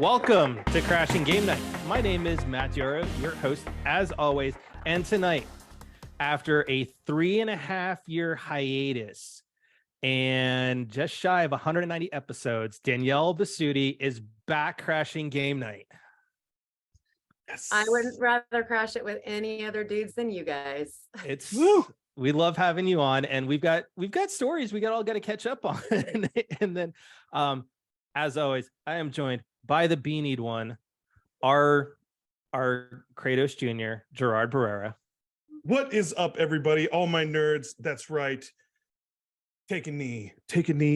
Welcome to Crashing Game Night. My name is Matt Diora, your host, as always. And tonight, after a 3.5-year hiatus and just shy of 190 episodes, Danielle Bisutti is back crashing Game Night. Yes. I wouldn't rather crash it with any other dudes than you guys. It's we love having you on, and we've got stories we all got to catch up on. And then as always, I am joined by the beanied one, our Kratos Jr., Gerard Barrera. What is up, everybody? All my nerds, that's right. Take a knee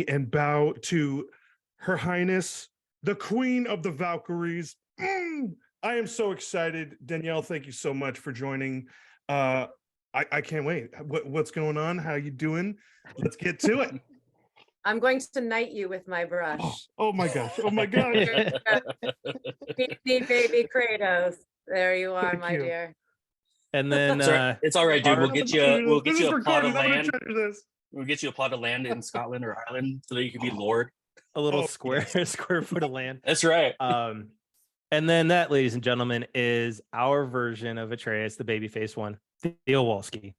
and bow to Her Highness, the Queen of the Valkyries. I am so excited. Danielle, thank you so much for joining. I can't wait. What's going on? How you doing? Let's get to it. I'm going to knight you with my brush. Oh my gosh. Oh my gosh. Baby Kratos. There you are, my dear. And then it's all right, dude. We'll get you a plot of land. We'll get you a plot of land in Scotland or Ireland so that you can be lord. A little square foot of land. That's right. And then that, ladies and gentlemen, is our version of Atreus, the babyface one, Theo Walski.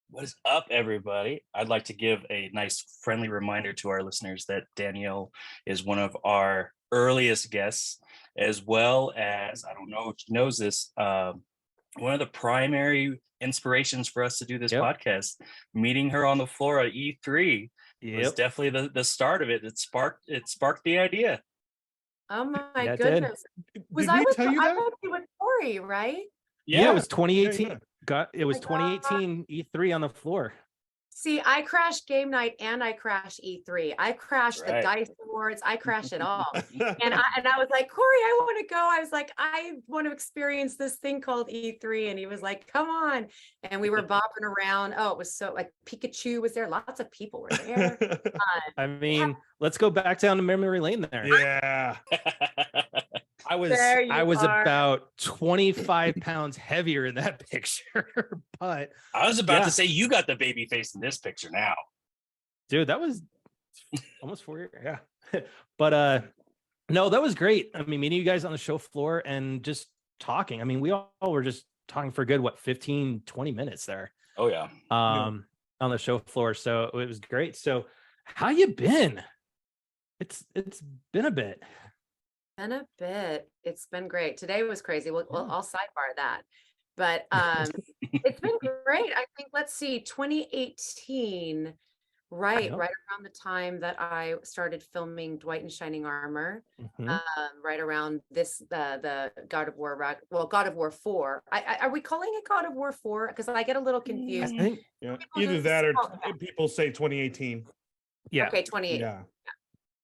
What is up, everybody? I'd like to give a nice friendly reminder to our listeners that Danielle is one of our earliest guests, as well as, I don't know if she knows this, one of the primary inspirations for us to do this podcast. Meeting her on the floor at E3 was definitely the start of it. It sparked the idea. Oh my goodness. Was I with Corey, right? Yeah, it was 2018. It was 2018 E3 on the floor. See, I crashed game night and I crashed E3. I crashed the DICE Awards. I crashed it all. and I was like, Corey, I want to go. I was like, I want to experience this thing called E3. And he was like, come on. And we were bopping around. Oh, it was so like Pikachu was there. Lots of people were there. I mean, let's go back down to memory lane there. Yeah. I was about 25 pounds heavier in that picture, but I was about to say you got the baby face in this picture now. Dude, that was almost 4 years. Yeah. But no, that was great. I mean, meeting you guys on the show floor and just talking. I mean, we all were just talking for a good 15, 20 minutes there. Oh yeah. On the show floor. So it was great. So how you been? It's been a bit. It's been great. Today was crazy. Well, I'll sidebar that, but it's been great. I think, let's see, 2018, right around the time that I started filming Dwight in Shining Armor, right around this the God of War God of War 4. Are we calling it God of War 4? Because I get a little confused. I think, either that or people say 2018. Yeah. Okay, 2018.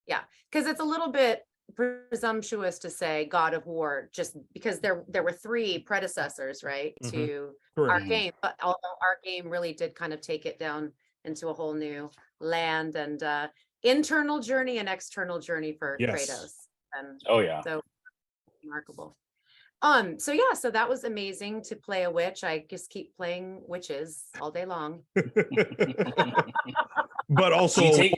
Yeah, because it's a little bit presumptuous to say God of War just because there were 3 predecessors, right, to our game, but although our game really did kind of take it down into a whole new land and internal journey and external journey for Kratos. And so remarkable. So that was amazing to play a witch. I just keep playing witches all day long. But also a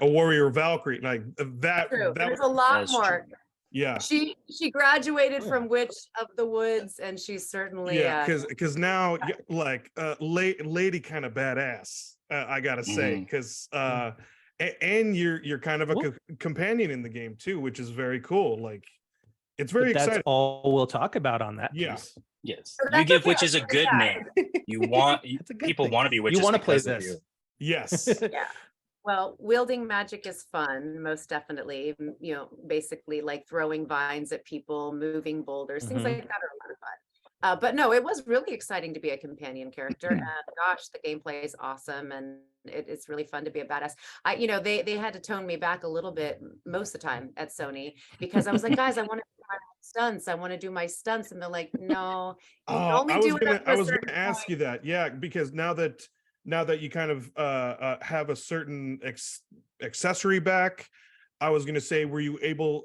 warrior Valkyrie, like that. There's a lot more. True. Yeah. She graduated from Witch of the Woods, and she's certainly because now like lady kind of badass. I gotta say, because and you're kind of a companion in the game too, which is very cool. Like it's very exciting. That's all we'll talk about on that piece. Yes. You give witches a good name. You want people want to be witches. You want to play this. Yes. Yeah. Well, wielding magic is fun, most definitely. You know, basically like throwing vines at people, moving boulders, things like that are a lot of fun. But no, it was really exciting to be a companion character. And gosh, the gameplay is awesome, and it's really fun to be a badass. They had to tone me back a little bit most of the time at Sony because I was like, guys, I want to do my stunts. I want to do my stunts, and they're like, no. I was gonna ask you that, because now that you kind of have a certain accessory back, I was gonna say, were you able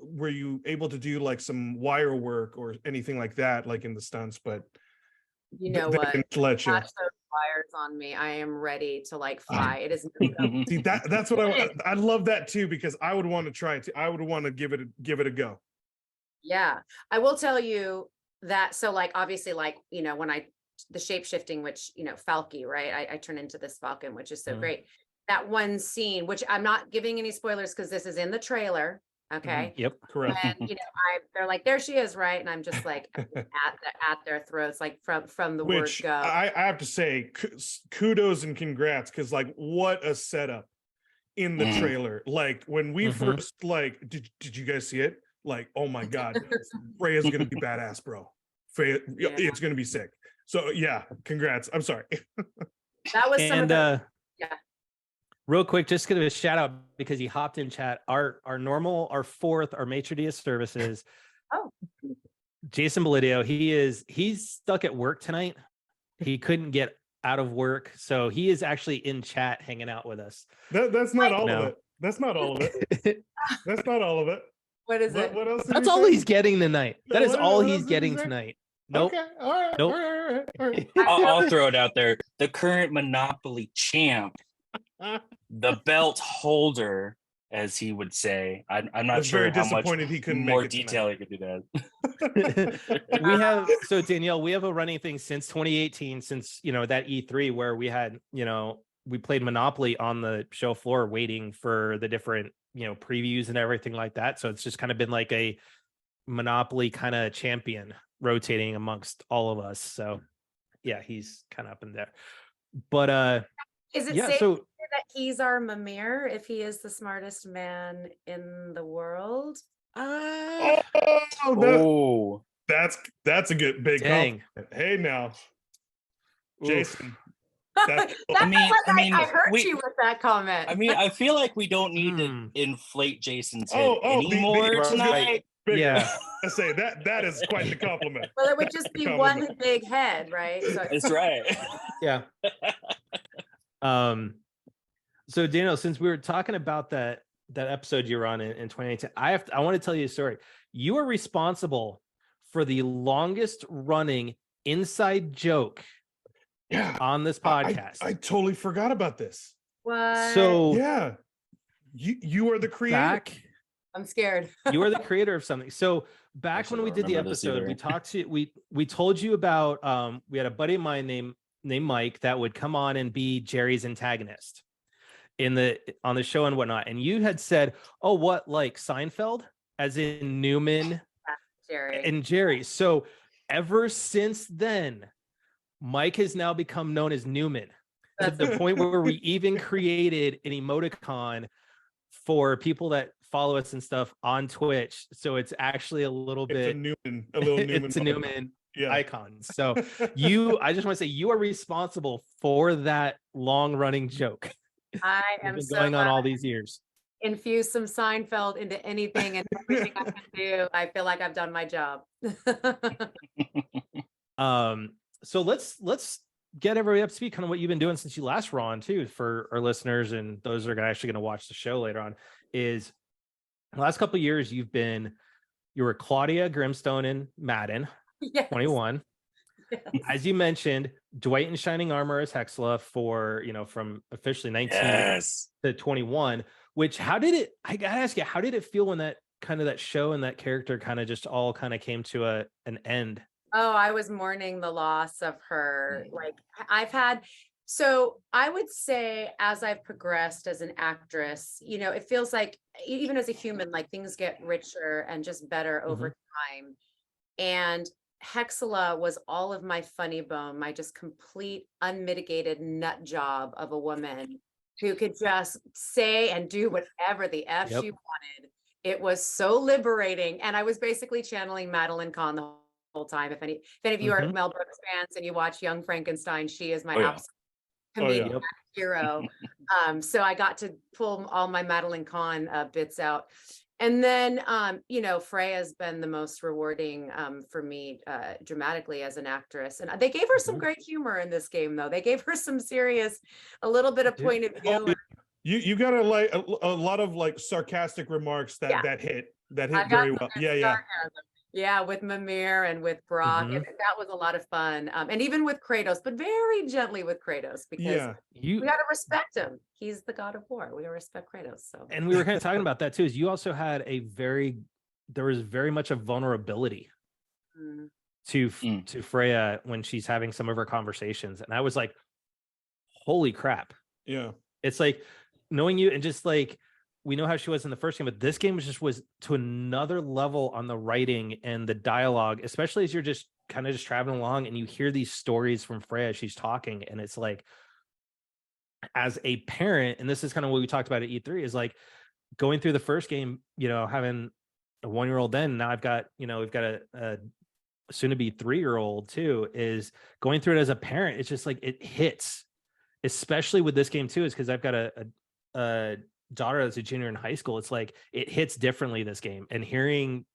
to do like some wire work or anything like that, like in the stunts? But you know what? Attach those wires on me. I am ready to like fly. It is. See, that's what I love that too, because I would want to try it too. I would want to give it a go. Yeah, I will tell you that. So like, obviously, like, when the shape shifting, which, Falky, right? I turn into this falcon, which is so great. That one scene, which I'm not giving any spoilers because this is in the trailer. Okay. Yep. Correct. And they're like, there she is, right? And I'm just like at their throats, like from the Which word go. I have to say, kudos and congrats, because like what a setup in the trailer. Like when we first did you guys see it? Like, oh my God, Freya's gonna be badass, bro. Freya, it's gonna be sick. So yeah, congrats. I'm sorry. That was some of the real quick, just give a shout out because he hopped in chat. Our maitre d' services. Oh, Jason Belidio, he's stuck at work tonight. He couldn't get out of work, so he is actually in chat hanging out with us. That's not all of it. That's not all of it. That's not all of it. What is it? What else? That's all he's getting tonight. That is all he's getting tonight. Nope. Okay. All right. Nope. All right. I'll throw it out there. The current Monopoly champ, the belt holder, as he would say. I'm not sure very how much disappointed he couldn't more make it detail he could do that. So Danielle, we have a running thing since 2018, since that E3 where we had we played Monopoly on the show floor waiting for the different previews and everything like that. So it's just kind of been like a Monopoly kind of champion rotating amongst all of us. So yeah, he's kind of up in there. But is it safe to say that he's our Mimir if he is the smartest man in the world? That's a good big compliment. Hey now, Jason. I hurt you with that comment. I mean, I feel like we don't need to inflate Jason's head anymore tonight. Yeah, I say that is quite the compliment. Well, it would just be one big head, right? So that's right. Yeah. So Daniel, since we were talking about that episode you were on in 2018, I want to tell you a story. You are responsible for the longest running inside joke on this podcast. I totally forgot about this. What? So yeah, you are the creator. I'm scared. You are the creator of something. So back when we did the episode, we told you about we had a buddy of mine named Mike that would come on and be Jerry's antagonist on the show and whatnot. And you had said, oh, what, like Seinfeld, as in Newman and Jerry. So ever since then, Mike has now become known as Newman, to the point where we even created an emoticon for people that follow us and stuff on Twitch. So it's actually a little Newman it's a Newman icon. So I just want to say you are responsible for that long running joke. I am so going on all these years. Infuse some Seinfeld into anything and everything I can do. I feel like I've done my job. So let's get everybody up to speed, kind of what you've been doing since you last were on too, for our listeners and those that are actually going to watch the show later on. Is the last couple of years you were Claudia Grimstone in Madden 21. Yes. As you mentioned, Dwight in Shining Armor as Hexla for from officially 19 to 21. Which I gotta ask you, how did it feel when that show and that character kind of just all kind of came to an end? Oh, I was mourning the loss of her. Like so I would say as I've progressed as an actress, it feels like even as a human, like things get richer and just better over time. And Hexala was all of my funny bone, my just complete unmitigated nut job of a woman who could just say and do whatever the F she wanted. It was so liberating. And I was basically channeling Madeline Kahn the whole time. If any of you are Mel Brooks fans and you watch Young Frankenstein, she is my absolute comedic hero. So I got to pull all my Madeline Kahn bits out. And then, Freya's been the most rewarding for me dramatically as an actress. And they gave her some great humor in this game, though. They gave her some a little bit of point of view. You got a lot of like sarcastic remarks that hit very well. Yeah. Yeah, with Mimir and with Brock. That was a lot of fun. And even with Kratos, but very gently with Kratos, because we got to respect him. He's the God of War. We got to respect Kratos. So. And we were kind of talking about that too, is you also had a very there was very much a vulnerability Mm. to Freya when she's having some of her conversations, and I was like, holy crap. Yeah. It's like knowing you, and just like we know how she was in the first game, but this game was to another level on the writing and the dialogue, especially as you're just kind of just traveling along and you hear these stories from Freya. She's talking, and it's like, as a parent, and this is kind of what we talked about at E3, is like going through the first game, having a 1-year-old, then now I've got, we've got a soon to be 3-year-old too, is going through it as a parent. It's just like, it hits, especially with this game too, is because I've got a daughter that's a junior in high school. It's like, it hits differently, this game, and hearing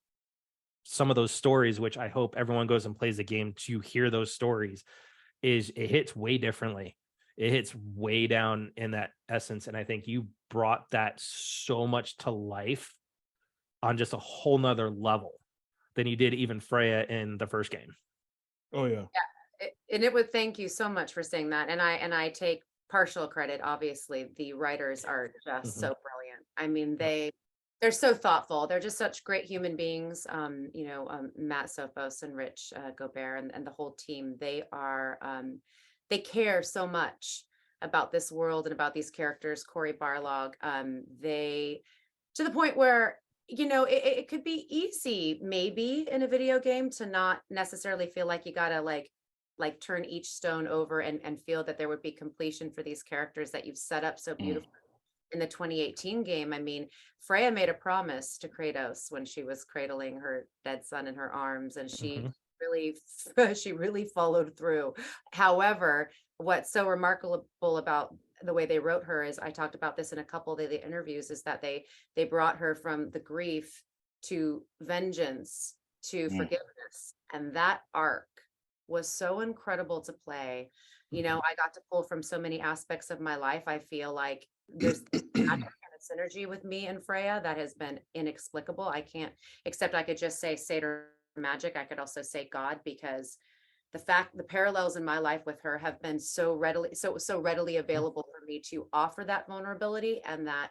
some of those stories, which I hope everyone goes and plays the game to hear those stories, it hits way differently. It hits way down in that essence. And I think you brought that so much to life on just a whole nother level than you did even Freya in the first game. Oh yeah. And it would, thank you so much for saying that. And I take partial credit. Obviously, the writers are just so brilliant. I mean, they're so thoughtful. They're just such great human beings. Matt Sophos and Rich Gobert and the whole team, they care so much about this world and about these characters. Cory Barlog, they, to the point where, it could be easy maybe in a video game to not necessarily feel like you gotta like turn each stone over and feel that there would be completion for these characters that you've set up so beautifully. In the 2018 game, I mean, Freya made a promise to Kratos when she was cradling her dead son in her arms, and she really followed through. However, what's so remarkable about the way they wrote her is, I talked about this in a couple of the interviews, is that they brought her from the grief to vengeance to forgiveness, and that arc was so incredible to play. I got to pull from so many aspects of my life. I feel like there's this magic and a synergy with me and Freya that has been inexplicable. I can't, except I could just say Satyr magic. I could also say God, because the parallels in my life with her have been so readily available for me to offer that vulnerability, and that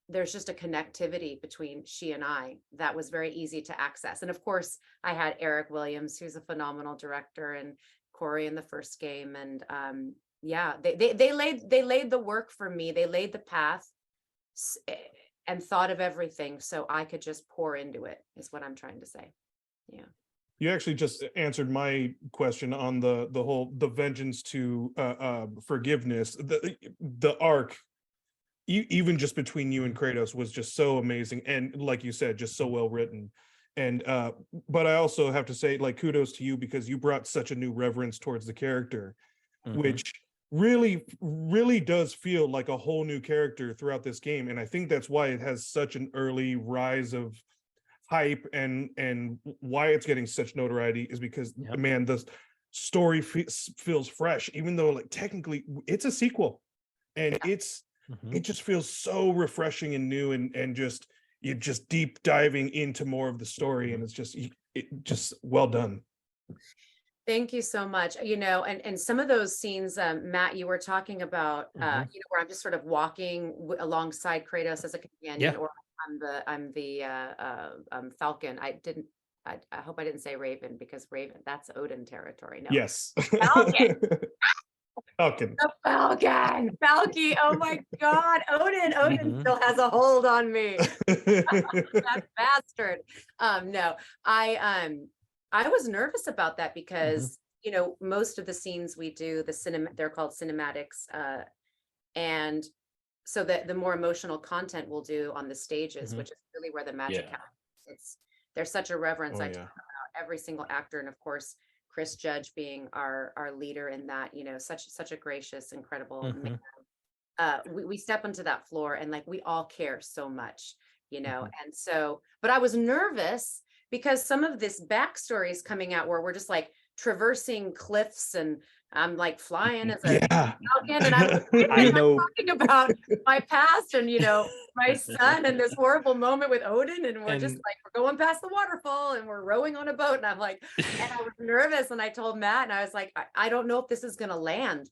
there's just a connectivity between she and I that was very easy to access. And of course, I had Eric Williams, who's a phenomenal director, and Cory in the first game. And they laid the work for me. They laid the path and thought of everything so I could just pour into it, is what I'm trying to say. Yeah. You actually just answered my question on the vengeance to forgiveness. The arc, even just between you and Kratos, was just so amazing, and like you said, just so well written. And but I also have to say, like, kudos to you, because you brought such a new reverence towards the character, which really does feel like a whole new character throughout this game. And I think that's why it has such an early rise of hype, and why it's getting such notoriety, is because man, the story feels fresh, even though like technically it's a sequel, and it just feels so refreshing and new, and just you're just deep diving into more of the story, and it's just well done. Thank you so much. And some of those scenes, Matt, you were talking about, where I'm just sort of walking alongside Kratos as a companion, or I'm the Falcon. I hope I didn't say Raven, because Raven, that's Odin territory. No. Yes. Falcon. Falcon. The Falcon. Falky. Oh my God. Odin still has a hold on me. That bastard. No, I was nervous about that, because most of the scenes we do, they're called cinematics, and so that the more emotional content we'll do on the stages, which is really where the magic happens. There's such a reverence. I talk about every single actor, and of course Chris Judge being our leader in that, such a gracious, incredible man. We step onto that floor, and like, we all care so much, and so, but I was nervous because some of this backstory is coming out where we're just like traversing cliffs, and I'm like flying as a falcon, and I'm talking about my past, and my son, and this horrible moment with Odin, and we're just like, we're going past the waterfall, and we're rowing on a boat, and I'm like, and I was nervous, and I told Matt, and I was like, I don't know if this is gonna land,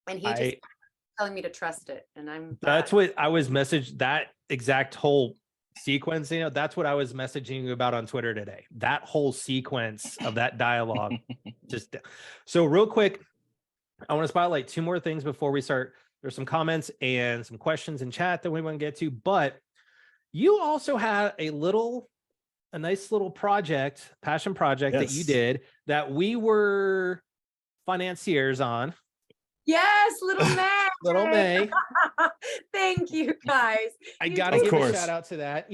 and he just telling me to trust it, and that's what I was messaged, that exact whole sequence, that's what I was messaging you about on Twitter today. That whole sequence of that dialogue. So real quick, I want to spotlight 2 more things before we start. There's some comments and some questions in chat that we want to get to, but you also had a nice little passion project that you did that we were financiers on. Yes, little May. Little May. Thank you, guys. I gotta give a shout out to that.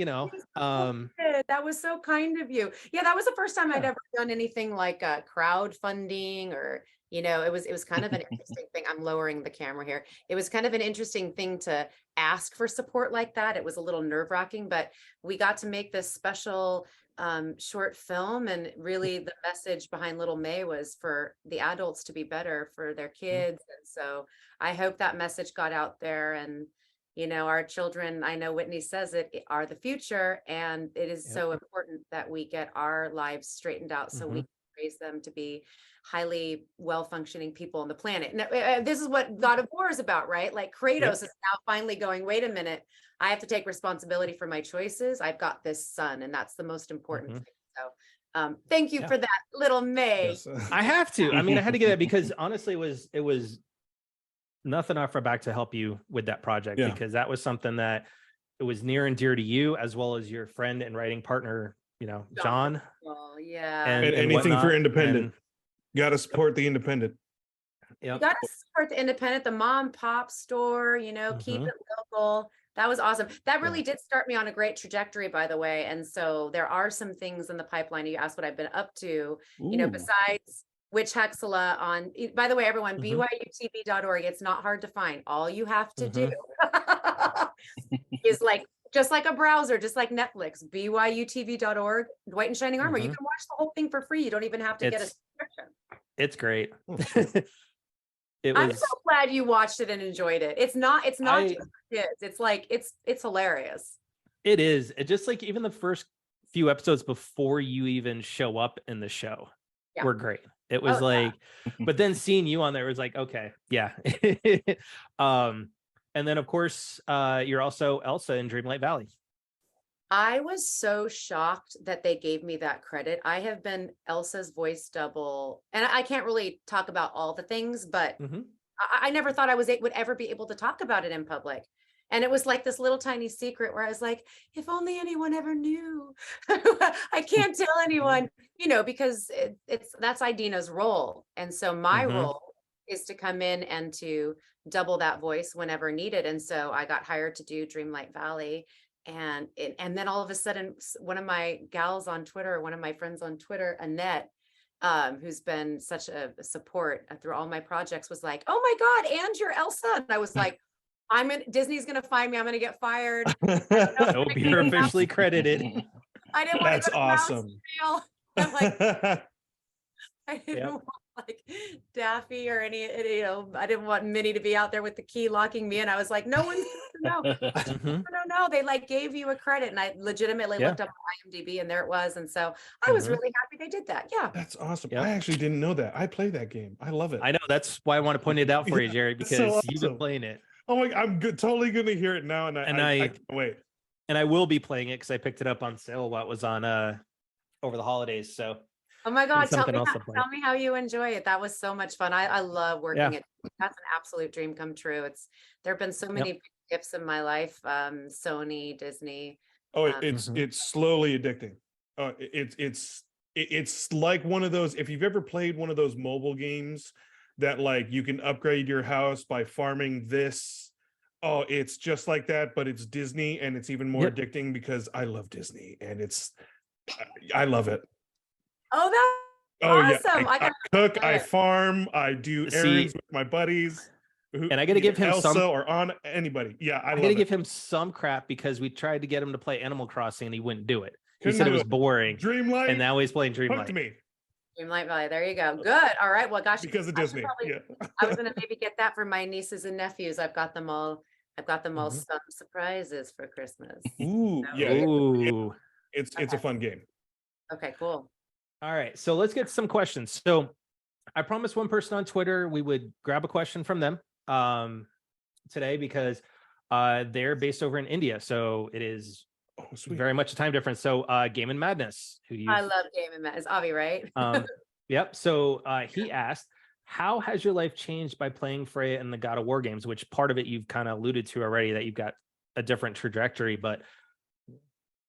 That was so kind of you. Yeah, that was the first time I'd ever done anything like crowdfunding, or it was kind of an interesting thing. I'm lowering the camera here. It was kind of an interesting thing to ask for support like that. It was a little nerve-wracking, but we got to make this special short film, and really the message behind Little May was for the adults to be better for their kids. And so I hope that message got out there, and our children, I know Whitney says it, are the future, and it is so important that we get our lives straightened out so we can raise them to be highly well-functioning people on the planet. And this is what God of War is about, right? Like Kratos is now finally going, wait a minute, I have to take responsibility for my choices. I've got this son, and that's the most important thing. So thank you for that, Little May. Yes. I have to. I mean, I had to get that because honestly, it was nothing off our back to help you with that project, because that was something that it was near and dear to you, as well as your friend and writing partner, John. Oh, yeah. And anything whatnot. for independent. Got to support the independent. You got to support the independent, the mom pop store, keep it local. That was awesome. That really did start me on a great trajectory, by the way. And so there are some things in the pipeline. You asked what I've been up to, besides Witch Hexala on, by the way, everyone, byutv.org. It's not hard to find. All you have to do is just like a browser, just like Netflix, byutv.org, White and Shining Armor. You can watch the whole thing for free. You don't even have to get a subscription. It's great. I'm so glad you watched it and enjoyed it. It's not just for kids. It's hilarious. It is. It just like even the first few episodes before you even show up in the show were great. It was but then seeing you on there was like, okay, yeah. And then of course, you're also Elsa in Dreamlight Valley. I was so shocked that they gave me that credit. I have been Elsa's voice double, and I can't really talk about all the things, but I never thought I would ever be able to talk about it in public. And it was like this little tiny secret where I was like, if only anyone ever knew. I can't tell anyone, because that's Idina's role. And so my role is to come in and to double that voice whenever needed. And so I got hired to do Dreamlight Valley. And then all of a sudden, one of my gals on Twitter, one of my friends on Twitter, Annette, who's been such a support through all my projects, was like, oh my God, and you're Elsa. And I was like, Disney's going to find me. I'm going to get fired. Nope, you're officially credited. I didn't want That's to go awesome. I'm like, I didn't want like Daffy or any, I didn't want Minnie to be out there with the key locking me in. I was like, no one's supposed to know. No. They gave you a credit, and I legitimately looked up IMDb, and there it was. And so I was really happy they did that. Yeah, that's awesome. I actually didn't know that. I play that game. I love it. I know. That's why I want to point it out for you, Jerry, because so awesome. You've been playing it. Oh my! I'm totally going to hear it now, and I can't wait. And I will be playing it because I picked it up on sale while it was on over the holidays. So. Oh my God, tell me how you enjoy it. That was so much fun. I love working it. That's an absolute dream come true. There have been so many gifts in my life. Sony, Disney. Oh, it's slowly addicting. It's like one of those, if you've ever played one of those mobile games that you can upgrade your house by farming this. Oh, it's just like that, but it's Disney, and it's even more addicting because I love Disney, and I love it. Oh, that's awesome. Yeah. I cook, I farm, I do errands with my buddies. And I got to give him Elsa or on anybody. Yeah, I got to give him some crap because we tried to get him to play Animal Crossing and he wouldn't do it. He said it was boring. Dreamlight. And now he's playing Dreamlight. To me. Dreamlight Valley. There you go. Good. All right. Well, gosh, because of Disney. I was going to maybe get that for my nieces and nephews. I've got them all some surprises for Christmas. Ooh, so, yeah. Ooh. It's a fun game. Okay, cool. All right, so let's get some questions. So I promised one person on Twitter we would grab a question from them today because they're based over in India. So it is sweet. very much a time difference. So Game and Madness, who you I love Game and Madness. Avi, right? Yep. So he asked, how has your life changed by playing Freya in the God of War games? Which part of it you've kind of alluded to already, that you've got a different trajectory, but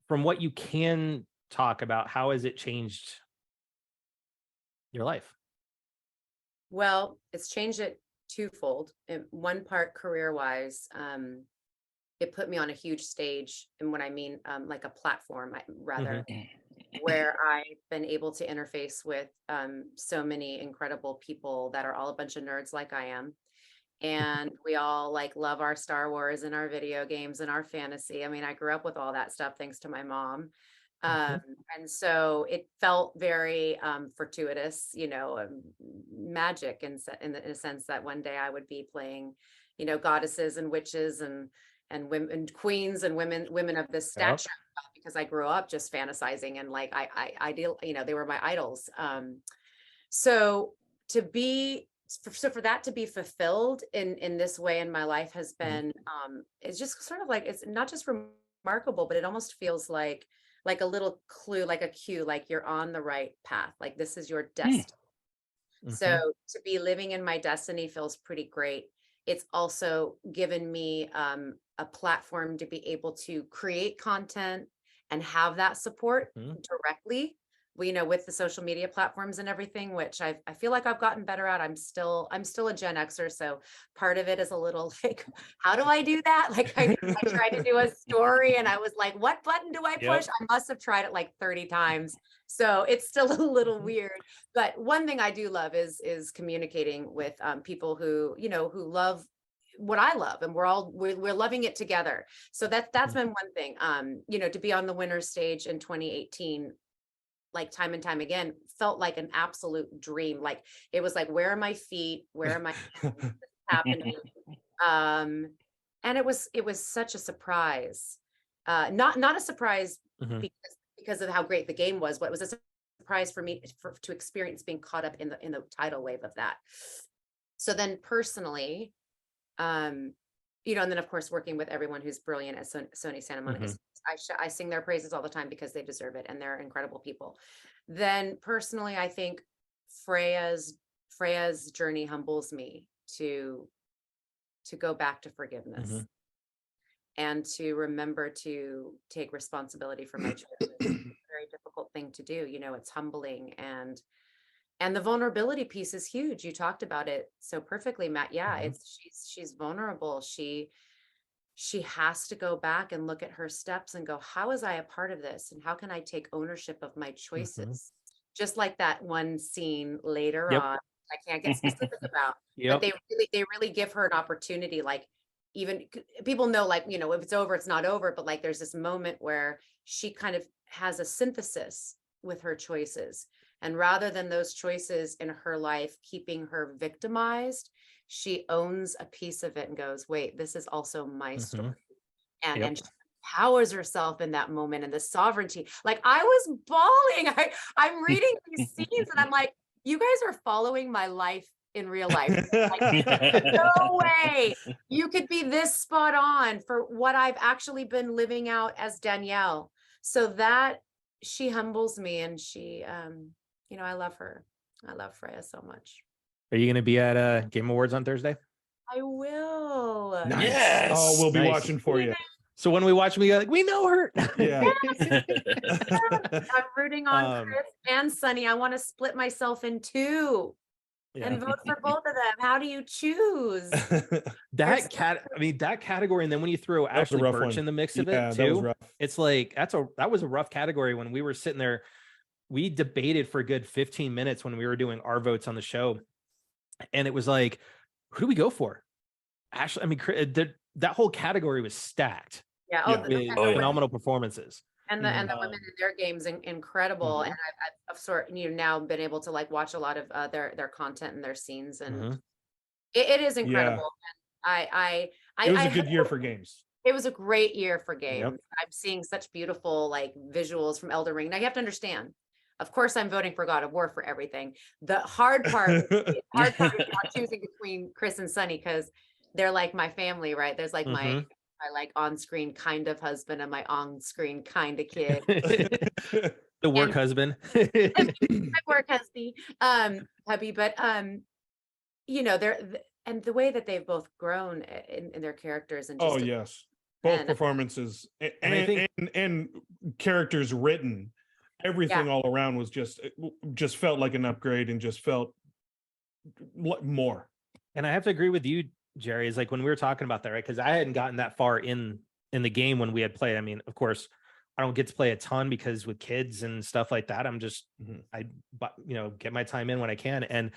from what you can talk about, how has it changed your life? Well, it's changed it twofold. In one part, career-wise, it put me on a huge stage, and what I mean, like a platform, rather, where I've been able to interface with so many incredible people that are all a bunch of nerds like I am. And we all like love our Star Wars and our video games and our fantasy. I mean, I grew up with all that stuff thanks to my mom. And so it felt very fortuitous, you know, magic in a sense that one day I would be playing, you know, goddesses and witches and women, queens and women of this stature, because I grew up just fantasizing and like I ideal, you know, they were my idols. So for that to be fulfilled in this way in my life has been it's just sort of like, it's not just remarkable, but it almost feels like a little clue, like a cue, like you're on the right path, like this is your destiny. So to be living in my destiny feels pretty great. It's also given me a platform to be able to create content and have that support directly, you know, with the social media platforms and everything, which I feel like I've gotten better at. I'm still a Gen Xer, so part of it is a little like, how do I do that? Like I tried to do a story and I was like, what button do I push? I must have tried it like 30 times. So it's still a little weird. But one thing I do love is communicating with people who, you know, who love what I love, and we're loving it together. So that's been one thing. You know, to be on the winner's stage in 2018, like time and time again, felt like an absolute dream. Like it was like, where are my feet? Where am I happening? And it was such a surprise. Not a surprise because of how great the game was, but it was a surprise for me to experience being caught up in the tidal wave of that. So then personally, you know, and then of course working with everyone who's brilliant at Sony Santa Monica, I sing their praises all the time because they deserve it and they're incredible people. Then personally, I think Freya's journey humbles me to go back to forgiveness and to remember to take responsibility for my choices. It's a very difficult thing to do. You know, it's humbling, and the vulnerability piece is huge. You talked about it so perfectly, Matt. Yeah, she's vulnerable. She has to go back and look at her steps and go, how was I a part of this? And how can I take ownership of my choices? Just like that one scene later on, I can't get specific about, but they really give her an opportunity. Like, even people know, like, you know, if it's over, it's not over, but like, there's this moment where she kind of has a synthesis with her choices. And rather than those choices in her life keeping her victimized, she owns a piece of it and goes, wait, this is also my story. And she empowers herself in that moment, and the sovereignty. Like I was bawling. I'm reading these scenes and I'm like, you guys are following my life in real life. Like, no way you could be this spot on for what I've actually been living out as Danielle. So that she humbles me, and she, you know, I love her. I love Freya so much. Are you going to be at Game Awards on Thursday? I will. Nice. Yes. Oh, we'll be watching for you. So when we watch, we go like, we know her. Yeah. I'm rooting on Chris and Sunny. I want to split myself in two and vote for both of them. How do you choose? That category, and then when you throw Ashley Birch in the mix of it too, it's like that was a rough category. When we were sitting there, we debated for a good 15 minutes when we were doing our votes on the show, and it was like, who do we go for? Ashley, I mean, that whole category was stacked. Phenomenal performances. And the women in their games incredible. And I've sort of, you know, now been able to like watch a lot of their content and their scenes, and it is incredible. And it was a good year for games. It was a great year for games. I'm seeing such beautiful like visuals from Elden Ring. Now you have to understand, of course, I'm voting for God of War for everything. The hard part is not choosing between Chris and Sunny, because they're like my family, right? There's like my my like on-screen kind of husband and my on-screen kind of kid. The work husband. My work husband, hubby, but they're and the way that they've both grown in their characters and just yes, both and- performances And I think- and characters written, everything all around was just felt like an upgrade and just felt more. And I have to agree with you, Jerry, is like when we were talking about that, right? Because I hadn't gotten that far in the game when we had played. I mean, of course, I don't get to play a ton because with kids and stuff like that, I'm just I get my time in when I can. And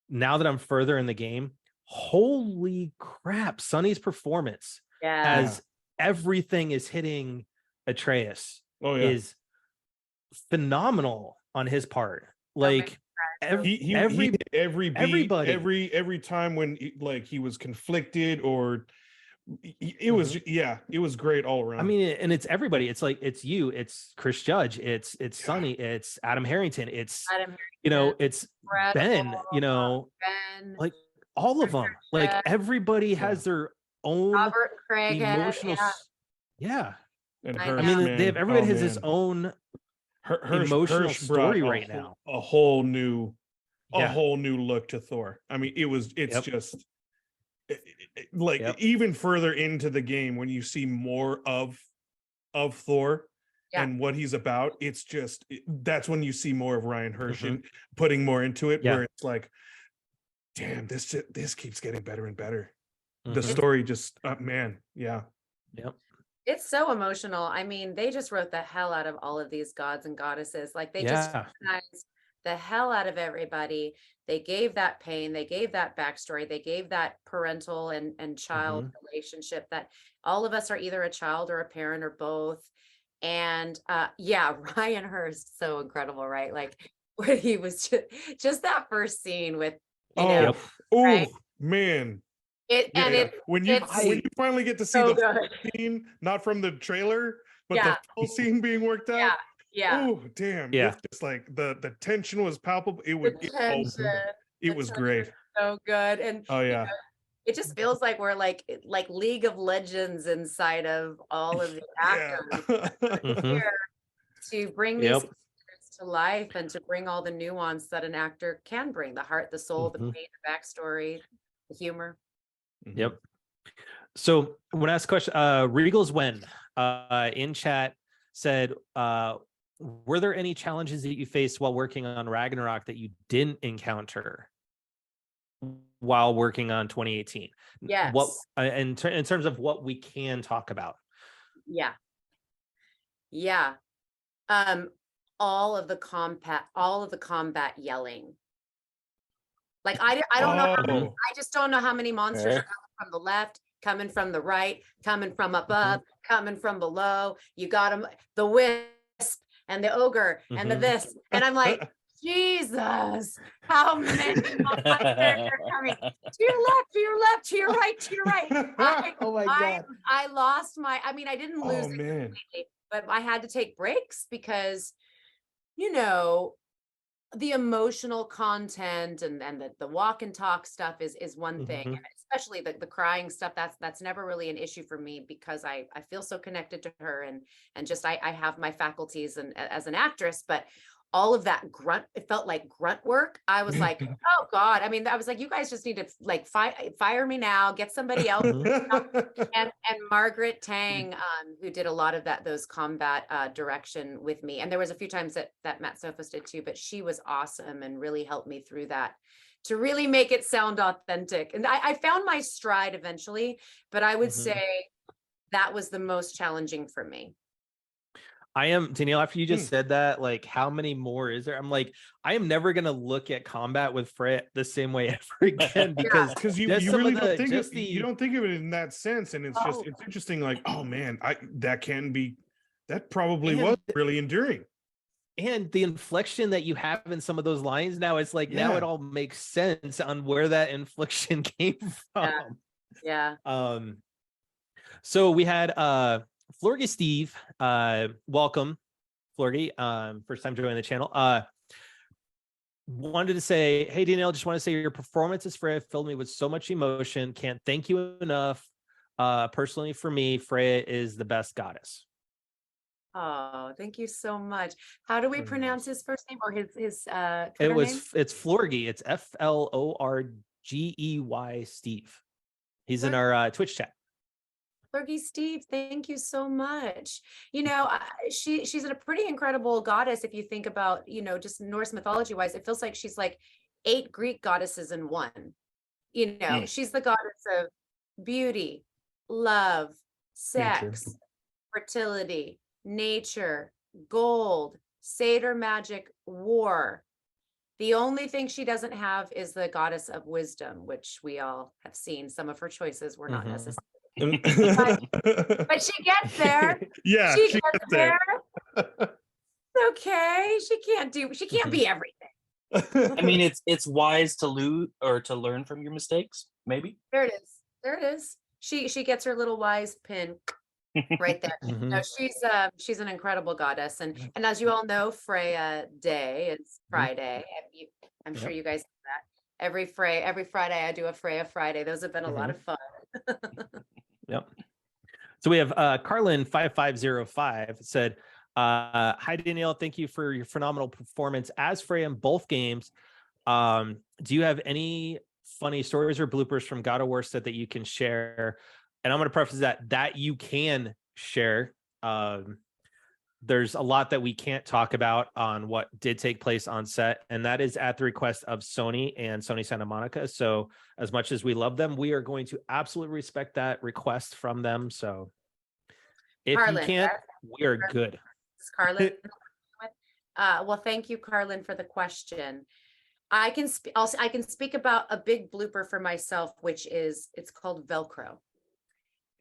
now that I'm further in the game, holy crap, Sonny's performance as everything is hitting Atreus is phenomenal on his part. Like he everybody every time when he was conflicted or it was it was great all around. I mean, and it's everybody. It's like it's you, it's Chris Judge, it's Sonny, it's Adam Harrington, it's it's Ben, Ben, like all of them. Like everybody has their own Robert Craig emotional and I Hirsch, mean, they have everybody has his man. own Hirsch emotional brought story right now. A whole new look to Thor. I mean, it's just even further into the game when you see more of Thor and what he's about, it's just that's when you see more of Ryan Hirsch and putting more into it, where it's like, damn, this keeps getting better and better. The story just It's so emotional. I mean, they just wrote the hell out of all of these gods and goddesses. Like they just recognized the hell out of everybody. They gave that pain, they gave that backstory, they gave that parental and child relationship that all of us are either a child or a parent or both. And Ryan Hurst, so incredible, right? Like when he was just that first scene with man. When you finally get to see the scene, not from the trailer, but the full scene being worked out. Oh, damn. Yeah. It's just like the tension was palpable. It was great. So good. And it just feels like we're like League of Legends inside of all of the actors here to bring these characters to life and to bring all the nuance that an actor can bring, the heart, the soul, the pain, the backstory, the humor. Yep. So when I asked a question, Regal's when in chat said, were there any challenges that you faced while working on Ragnarok that you didn't encounter while working on 2018? Yes. What in terms of what we can talk about? Yeah. All of the combat yelling. Like I don't know. I just don't know how many monsters are coming from the left, coming from the right, coming from above, coming from below. You got them, the wisp and the ogre and the this, and I'm like, Jesus, how many monsters are coming? To your left, to your left, to your right, to your right. Oh my God. I lost my. I mean, I didn't lose it man. completely, but I had to take breaks because, the emotional content and the walk and talk stuff is one thing, and especially the crying stuff. That's never really an issue for me because I feel so connected to her and just I have my faculties and as an actress, but all of that grunt, it felt like grunt work. I was like, oh God. I mean, I was like, you guys just need to like fire me now, get somebody else. and Margaret Tang, who did a lot of those combat direction with me. And there was a few times that Matt Sophos did too, but she was awesome and really helped me through that to really make it sound authentic. And I found my stride eventually, but I would say that was the most challenging for me. I am, Danielle, after you just said that, like, how many more is there? I'm like, I am never going to look at combat with Fred the same way ever again because you really don't think you don't think of it in that sense. And it's just, it's interesting. Like, oh man, that probably was really enduring. And the inflection that you have in some of those lines now, it's like, now it all makes sense on where that inflection came from. Yeah. So we had, Florgy Steve, welcome, Florgy, first time joining the channel. Wanted to say, hey, Danielle, just want to say your performance as Fred filled me with so much emotion. Can't thank you enough. Personally, for me, Freya is the best goddess. Oh, thank you so much. How do we Very pronounce nice. his first name or his Twitter name? It's Florgy. It's Florgey, Steve. He's in our Twitch chat. Fergie Steve, thank you so much. You know, she's a pretty incredible goddess. If you think about, you know, just Norse mythology wise, it feels like she's like 8 Greek goddesses in one. You know, she's the goddess of beauty, love, Nature. sex, fertility, nature, gold, satyr magic, war. The only thing she doesn't have is the goddess of wisdom, which we all have seen. Some of her choices were not necessary. But she gets there. Yeah, She she gets gets there. Okay. She can't be everything. I mean, it's wise to lose or to learn from your mistakes, maybe. There it is. There it is. She gets her little wise pin right there. No, she's an incredible goddess. And as you all know, Freya Day is Friday. I'm sure you guys know that. Every Friday I do a Freya Friday. Those have been a lot of fun. Yep. So we have Carlin 5505 said, hi Danielle, thank you for your phenomenal performance as Freya in both games. Do you have any funny stories or bloopers from God of War set that you can share? And I'm going to preface that you can share. There's a lot that we can't talk about on what did take place on set, and that is at the request of Sony and Sony Santa Monica. So as much as we love them, we are going to absolutely respect that request from them. So if Carlin, you can't, we are good. Carlin. Well, thank you, Carlin, for the question. I can speak about a big blooper for myself, which is it's called Velcro.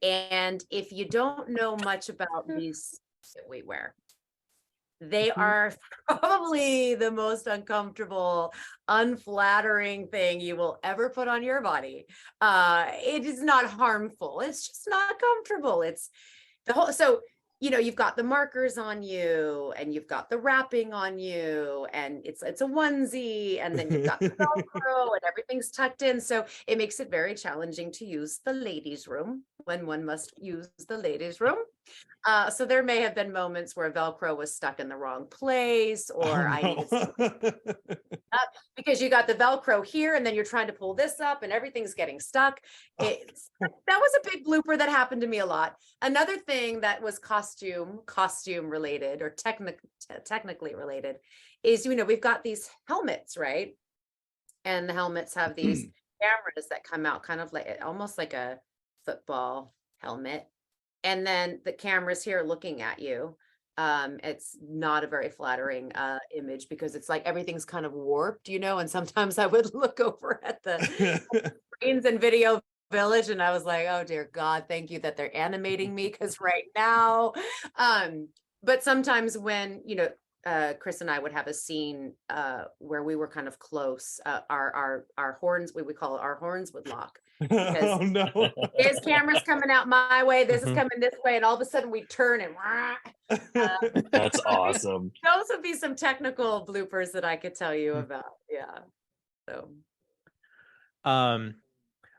And if you don't know much about these that we wear, they are probably the most uncomfortable, unflattering thing you will ever put on your body. It is not harmful. It's just not comfortable. It's the whole, so, you know, you've got the markers on you and you've got the wrapping on you and it's a onesie and then you've got the Velcro and everything's tucked in. So it makes it very challenging to use the ladies' room when one must use the ladies' room. So there may have been moments where Velcro was stuck in the wrong place or I needed up because you got the Velcro here and then you're trying to pull this up and everything's getting stuck. That was a big blooper that happened to me a lot. Another thing that was costume related or technically related is, you know, we've got these helmets, right? And the helmets have these cameras that come out kind of like almost like a football helmet. And then the camera's here looking at you. It's not a very flattering image because it's like everything's kind of warped, you know, and sometimes I would look over at the screens and Video Village and I was like, oh dear God, thank you that they're animating me because right now, but sometimes when, you know, Chris and I would have a scene where we were kind of close, our horns, we would call it our horns would lock. Oh no. His camera's coming out my way, this is coming this way, and all of a sudden we turn and That's awesome. those would be some technical bloopers that I could tell you about. Yeah.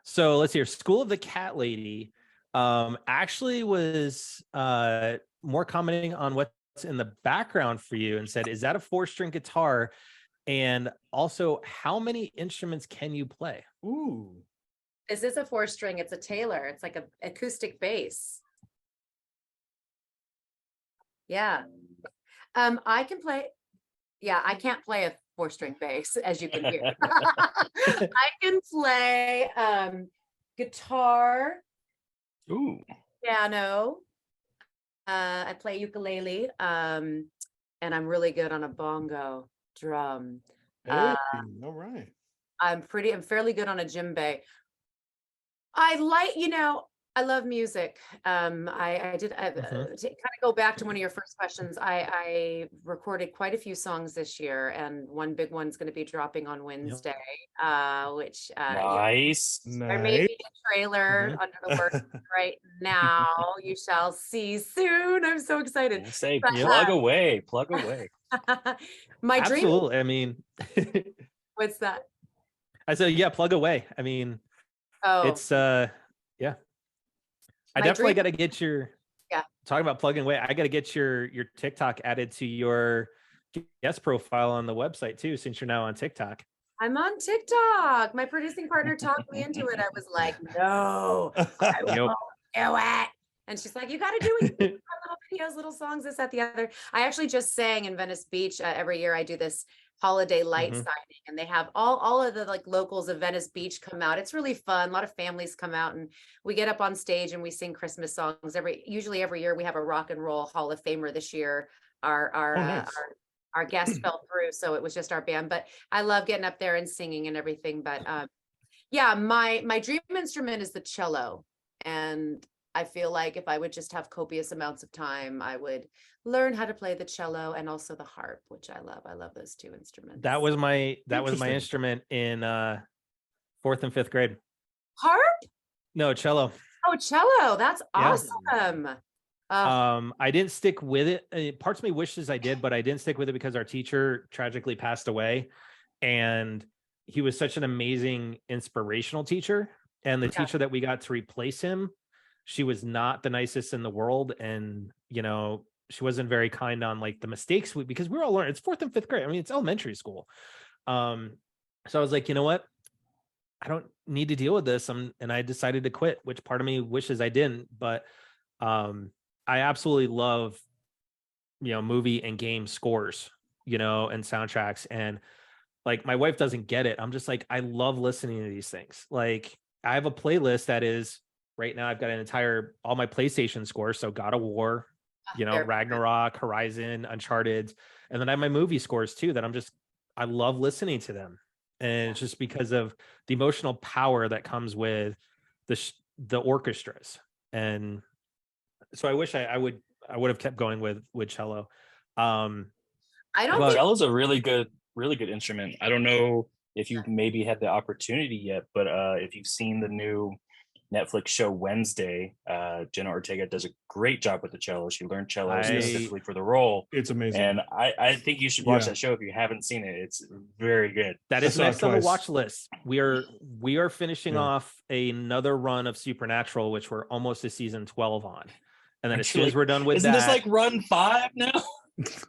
So let's hear. School of the Cat Lady actually was more commenting on what's in the background for you and said, is that a 4-string guitar? And also, how many instruments can you play? Ooh. This is a 4-string. It's a Taylor. It's like an acoustic bass. Yeah. I can play. Yeah, I can't play a 4-string bass, as you can hear. I can play guitar. Ooh. Piano. I play ukulele. And I'm really good on a bongo drum. Hey, all right. I'm fairly good on a djembe. I like, you know, I love music. I did to kind of go back to one of your first questions. I recorded quite a few songs this year, and one big one's going to be dropping on Wednesday, which nice. There may be a trailer under the works right now. You shall see soon. I'm so excited. Say plug away. My Absolutely. dream. I mean, What's that? I said, yeah, plug away. I mean, it's yeah. I definitely got to get your, yeah. Talking about plugging away, I got to get your TikTok added to your guest profile on the website too, since you're now on TikTok. I'm on TikTok. My producing partner talked me into it. I was like, no, I won't do it. And she's like, you got to do it. Little videos, little songs, this, that, the other. I actually just sang in Venice Beach. Every year I do this holiday light signing, and they have all of the like locals of Venice Beach come out. It's really fun. A lot of families come out, and we get up on stage and we sing Christmas songs. Usually every year we have a rock and roll Hall of Famer. This year, our guest fell through, so it was just our band. But I love getting up there and singing and everything. But yeah, my dream instrument is the cello, and I feel like if I would just have copious amounts of time, I would learn how to play the cello and also the harp, which I love. I love those two instruments. That was my instrument in 4th and 5th grade. Harp? No, cello. Oh, cello. That's awesome. I didn't stick with it. Parts of me wishes I did, but I didn't stick with it because our teacher tragically passed away, and he was such an amazing inspirational teacher. And the teacher that we got to replace him, she was not the nicest in the world. And, you know, she wasn't very kind on like the mistakes because we're all learning. It's 4th and 5th grade. I mean, it's elementary school. So I was like, you know what? I don't need to deal with this. And I decided to quit, which part of me wishes I didn't, but I absolutely love, you know, movie and game scores, you know, and soundtracks. And like, my wife doesn't get it. I'm just like, I love listening to these things. Like, I have a playlist that is right now, I've got all my PlayStation scores. So God of War, you know, Ragnarok, Horizon, Uncharted. And then I have my movie scores too, that I love listening to them. And it's just because of the emotional power that comes with the orchestras. And so I wish I would have kept going with cello. Cello's a really good instrument. I don't know if you've maybe had the opportunity yet, but if you've seen the new Netflix show Wednesday, Jenna Ortega does a great job with the cello. She learned cello specifically for the role. It's amazing. And I think you should watch that show if you haven't seen it. It's very good. That is next on the watch list. We are finishing off another run of Supernatural, which we're almost to season 12 on. And then as soon as we're done with isn't this like run 5 now?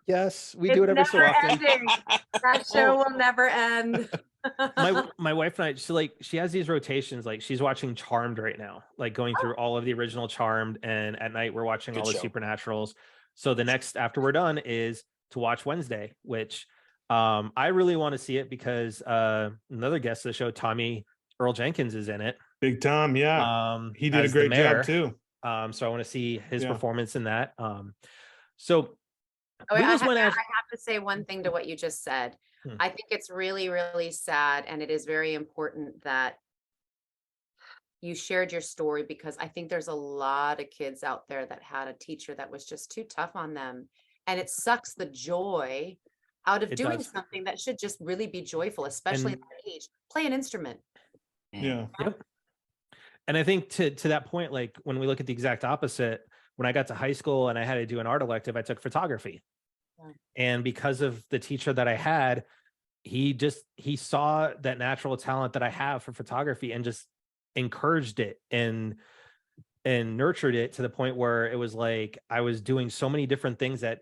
Yes, we do it every so often. That show will never end. my wife and I, she has these rotations. Like, she's watching Charmed right now, like going through all of the original Charmed, and at night we're watching all the Supernaturals. So the next after we're done is to watch Wednesday, which I really want to see it because another guest of the show, Tommy Earl Jenkins, is in it. Big Tom, he did a great job too. So I want to see his performance in that. So I have to say one thing to what you just said. I think it's really, really sad, and it is very important that you shared your story, because I think there's a lot of kids out there that had a teacher that was just too tough on them, and it sucks the joy out of doing something that should just really be joyful, especially at that age. Play an instrument. Yeah. Yep. And I think to that point, like when we look at the exact opposite, when I got to high school and I had to do an art elective, I took photography. And because of the teacher that I had, he saw that natural talent that I have for photography and just encouraged it and nurtured it to the point where it was like I was doing so many different things that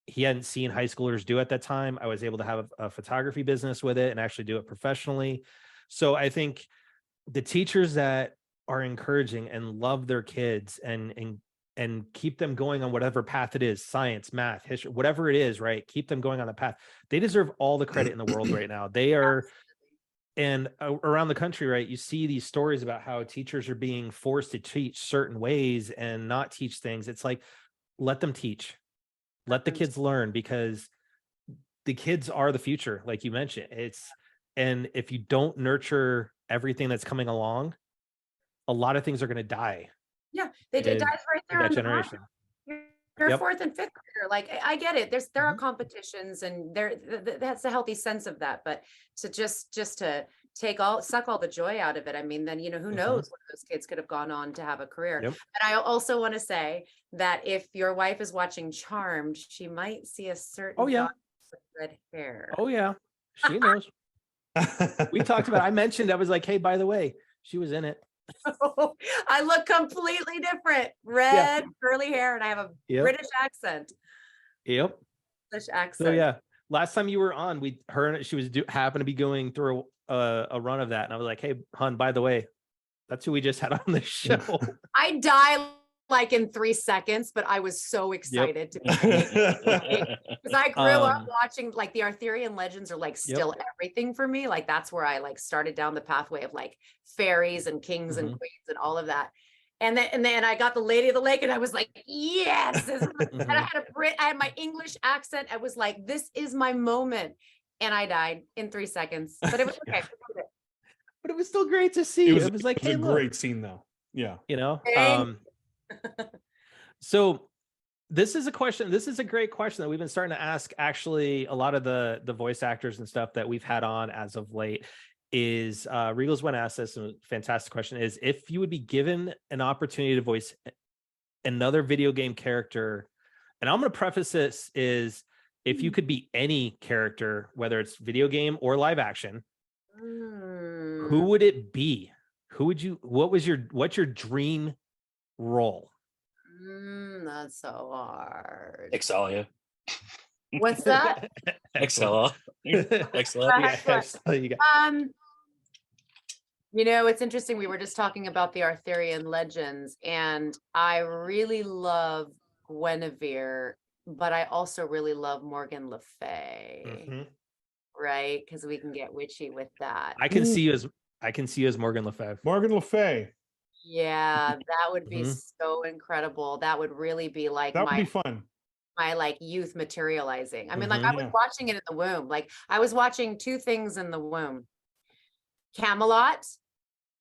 he hadn't seen high schoolers do at that time. I was able to have a photography business with it and actually do it professionally. So I think the teachers that are encouraging and love their kids and keep them going on whatever path it is, science, math, history, whatever it is, right? Keep them going on the path. They deserve all the credit in the world right now. They are, and around the country, right? You see these stories about how teachers are being forced to teach certain ways and not teach things. It's like, let them teach, let the kids learn, because the kids are the future. Like you mentioned, and if you don't nurture everything that's coming along, a lot of things are going to die. Yeah, it dies right there on generation. You're 4th and 5th grader. Like, I get it. There are competitions, and that's a healthy sense of that. But to just to suck all the joy out of it. I mean, then, who knows what those kids could have gone on to have a career. Yep. And I also want to say that if your wife is watching Charmed, she might see a certain with red hair. Oh yeah, she knows. We talked about. I mentioned. I was like, hey, by the way, she was in it. I look completely different. Red, curly hair, and I have a British accent. Yep. British accent. So yeah, last time you were on, she was happened to be going through a run of that, and I was like, hey, hon, by the way, that's who we just had on the show. I die like in 3 seconds, but I was so excited to be because I grew up watching like the Arthurian legends are like still everything for me. Like that's where I like started down the pathway of like fairies and kings and queens and all of that. And then I got the Lady of the Lake, and I was like, yes. And I had my English accent. I was like, this is my moment. And I died in 3 seconds, but it was okay. But it was still great to see. It was like, it was a great scene though. Yeah. You know, so this is a question. This is a great question that we've been starting to ask actually a lot of the voice actors and stuff that we've had on as of late. Is Regal's one asked this, and a fantastic question is, if you would be given an opportunity to voice another video game character, and I'm going to preface this is, if you could be any character, whether it's video game or live action, who would it be? What's your dream role? That's so hard. Exalia. What's that? Exalia. You know, it's interesting. We were just talking about the Arthurian legends, and I really love Guinevere, but I also really love Morgan Le Fay, right? Because we can get witchy with that. I can see you as Morgan Le Fay. Morgan Le Fay. Yeah, that would be so incredible. That would really be like that would be fun. My like youth materializing. I mean, like I was watching it in the womb. Like I was watching 2 things in the womb: Camelot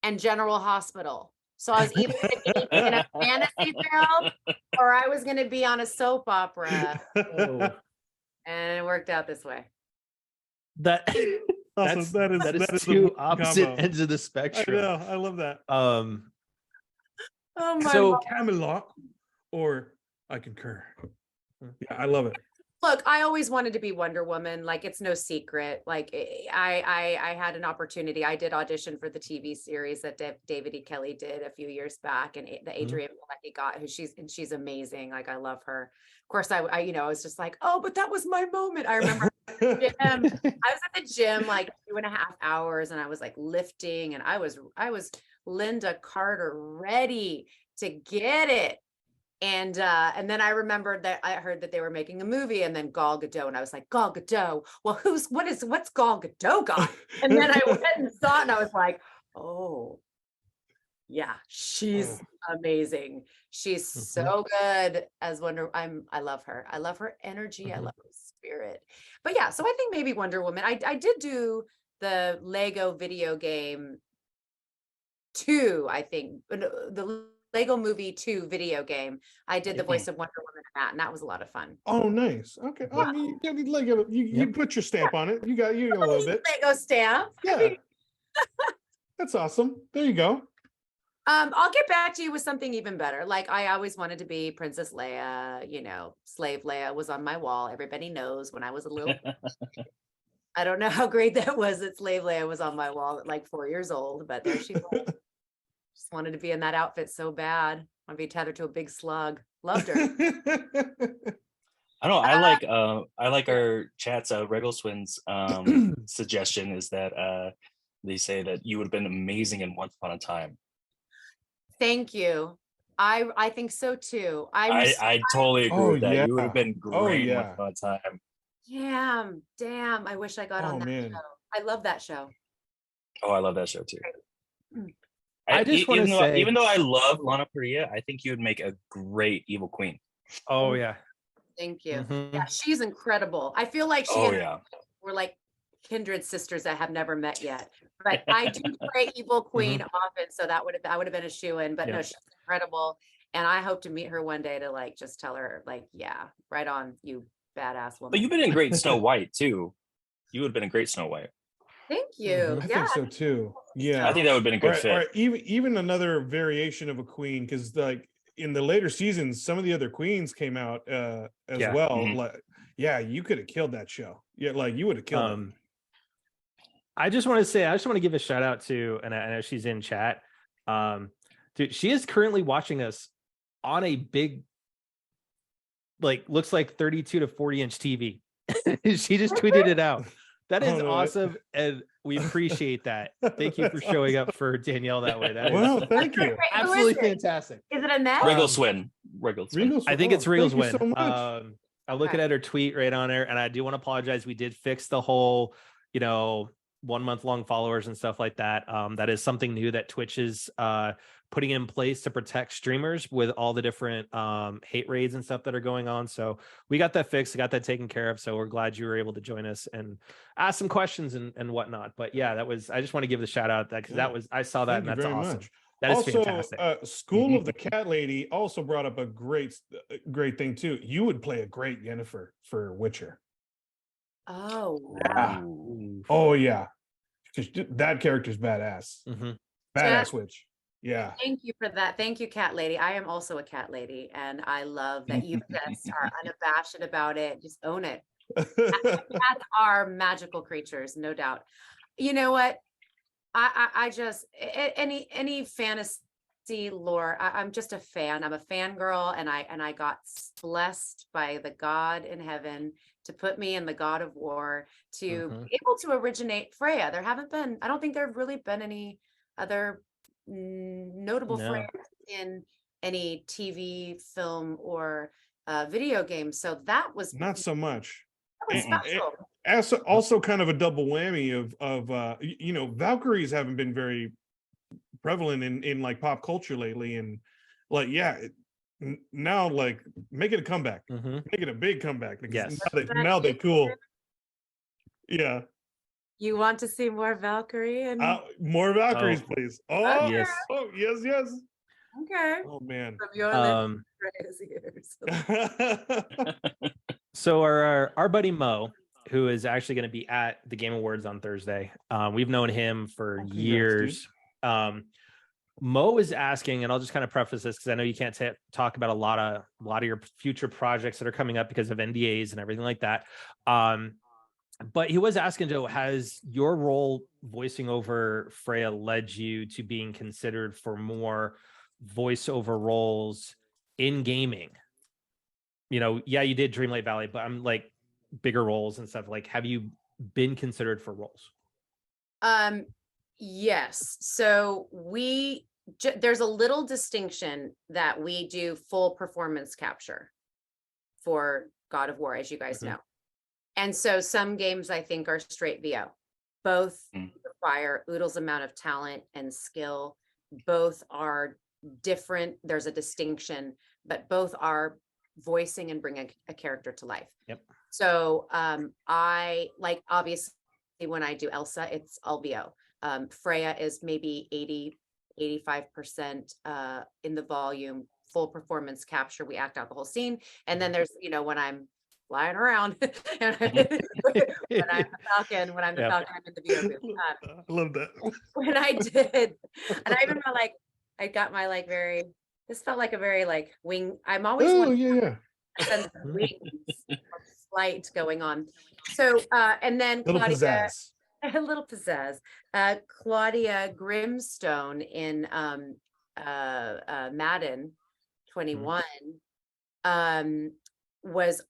and General Hospital. So I was either going to be in a fantasy film or I was going to be on a soap opera. And it worked out this way. That is two opposite ends of the spectrum. I know. I love that. Oh my God. Camelot, or I concur. Yeah, I love it. Look, I always wanted to be Wonder Woman. Like, it's no secret. Like, I had an opportunity. I did audition for the TV series that David E. Kelly did a few years back, and the Adrienne Palicki got, she's amazing. Like, I love her. Of course, I was just like, oh, but that was my moment. I remember I was at the gym like 2.5 hours, and I was like lifting, and I was Linda Carter ready to get it. And then I remembered that I heard that they were making a movie, and then Gal Gadot, and I was like, Gal Gadot, well, what's Gal Gadot got? And then I went and saw it, and I was like, oh yeah, she's amazing. She's so good as Wonder. I love her. I love her energy. I love her spirit. But yeah, so I think maybe Wonder Woman. I did do the Lego video game 2, I think. The Lego Movie 2 video game. I did the voice of Wonder Woman in that, and that was a lot of fun. Oh, nice. Okay. Yeah. I mean, Lego, you put your stamp on it. You got a little bit. Lego stamp. Yeah. That's awesome. There you go. I'll get back to you with something even better. Like, I always wanted to be Princess Leia. Slave Leia was on my wall. Everybody knows when I was a little. I don't know how great that was that Slave Leia was on my wall at like 4 years old, but there she was. Just wanted to be in that outfit so bad. I'd be tethered to a big slug. Loved her. I don't know. I like our chat's Regal Swins suggestion is that they say that you would have been amazing in Once Upon a Time. Thank you. I think so too. I totally agree with that. You would have been great in Once Upon a Time. Damn. I wish I got on that show. I love that show. Oh, I love that show too. I just want to say, even though I love Lana Parrilla, I think you would make a great evil queen. Oh yeah. Thank you. Yeah, she's incredible. I feel like we're like kindred sisters that have never met yet. But I do play evil queen often, so I would have been a shoo-in. But no, she's incredible, and I hope to meet her one day to like just tell her like, yeah, right on, you badass woman. But you've been in great Snow White too. You would have been a great Snow White. Thank you. I think so too. Yeah, I think that would have been a good fit. Or even another variation of a queen, because like in the later seasons, some of the other queens came out as well. Like, you could have killed that show. Yeah, like you would have killed them. I just want to give a shout out to, and I know she's in chat, Dude, she is currently watching us on a big, like, looks like 32 to 40-inch TV. She just tweeted it out. That is awesome, and we appreciate that. Thank you for showing up for Danielle that way. That is thank you. absolutely fantastic. Is it a net? Wriggleswin. I think it's Regal's win. So much. I'm looking at her tweet right on there, and I do want to apologize. We did fix the whole, 1 month long followers and stuff like that. That is something new that Twitch is putting in place to protect streamers with all the different hate raids and stuff that are going on. So we got that fixed, got that taken care of. So we're glad you were able to join us and ask some questions and whatnot. But yeah, I just want to give the shout out that because I saw that, and that's awesome. Much. That is also, fantastic. School of the Cat Lady also brought up a great thing too. You would play a great Yennefer for Witcher. Oh, yeah. wow. Oh yeah, that character's badass. Badass witch. Yeah. Thank you for that. Thank you, Cat Lady. I am also a cat lady, and I love that you just are unabashed about it. Just own it. Cats are magical creatures, no doubt. You know what? I just any fantasy lore. I'm just a fan. I'm a fangirl, and I got blessed by the God in heaven to put me in the God of War to be able to originate Freya. I don't think there have really been any other notable Freya in any TV, film, or video game. So that was not so much. That was special. Also kind of a double whammy of Valkyries haven't been very prevalent in like pop culture lately, and like now like make it a comeback, make it a big comeback. Yes, now they cool. Yeah. You want to see more Valkyrie and more Valkyries, please. Oh yes. Oh yes. Okay. Oh man. So our buddy Mo, who is actually going to be at the Game Awards on Thursday, we've known him for years. Mo is asking, and I'll just kind of preface this because I know you can't talk about a lot of your future projects that are coming up because of NDAs and everything like that. But he was asking, Joe, has your role voicing over Freya led you to being considered for more voiceover roles in gaming? Yeah, you did Dreamlight Valley, but I'm like bigger roles and stuff. Like, have you been considered for roles? Yes. So there's a little distinction that we do full performance capture for God of War, as you guys know. And so some games I think are straight VO. Both require oodles amount of talent and skill. Both are different. There's a distinction, but both are voicing and bringing a character to life. Yep. So I like, obviously when I do Elsa, it's all VO. Freya is maybe 85% in the volume, full performance capture. We act out the whole scene. And then there's, when I'm flying around when I'm the Falcon, I'm in the VO booth. I love that. When I did, and I even felt like I got my this felt like a very wing. I'm always sense of wings flight going on. So and then Claudia, a little pizzazz. Claudia Grimstone in Madden 21 was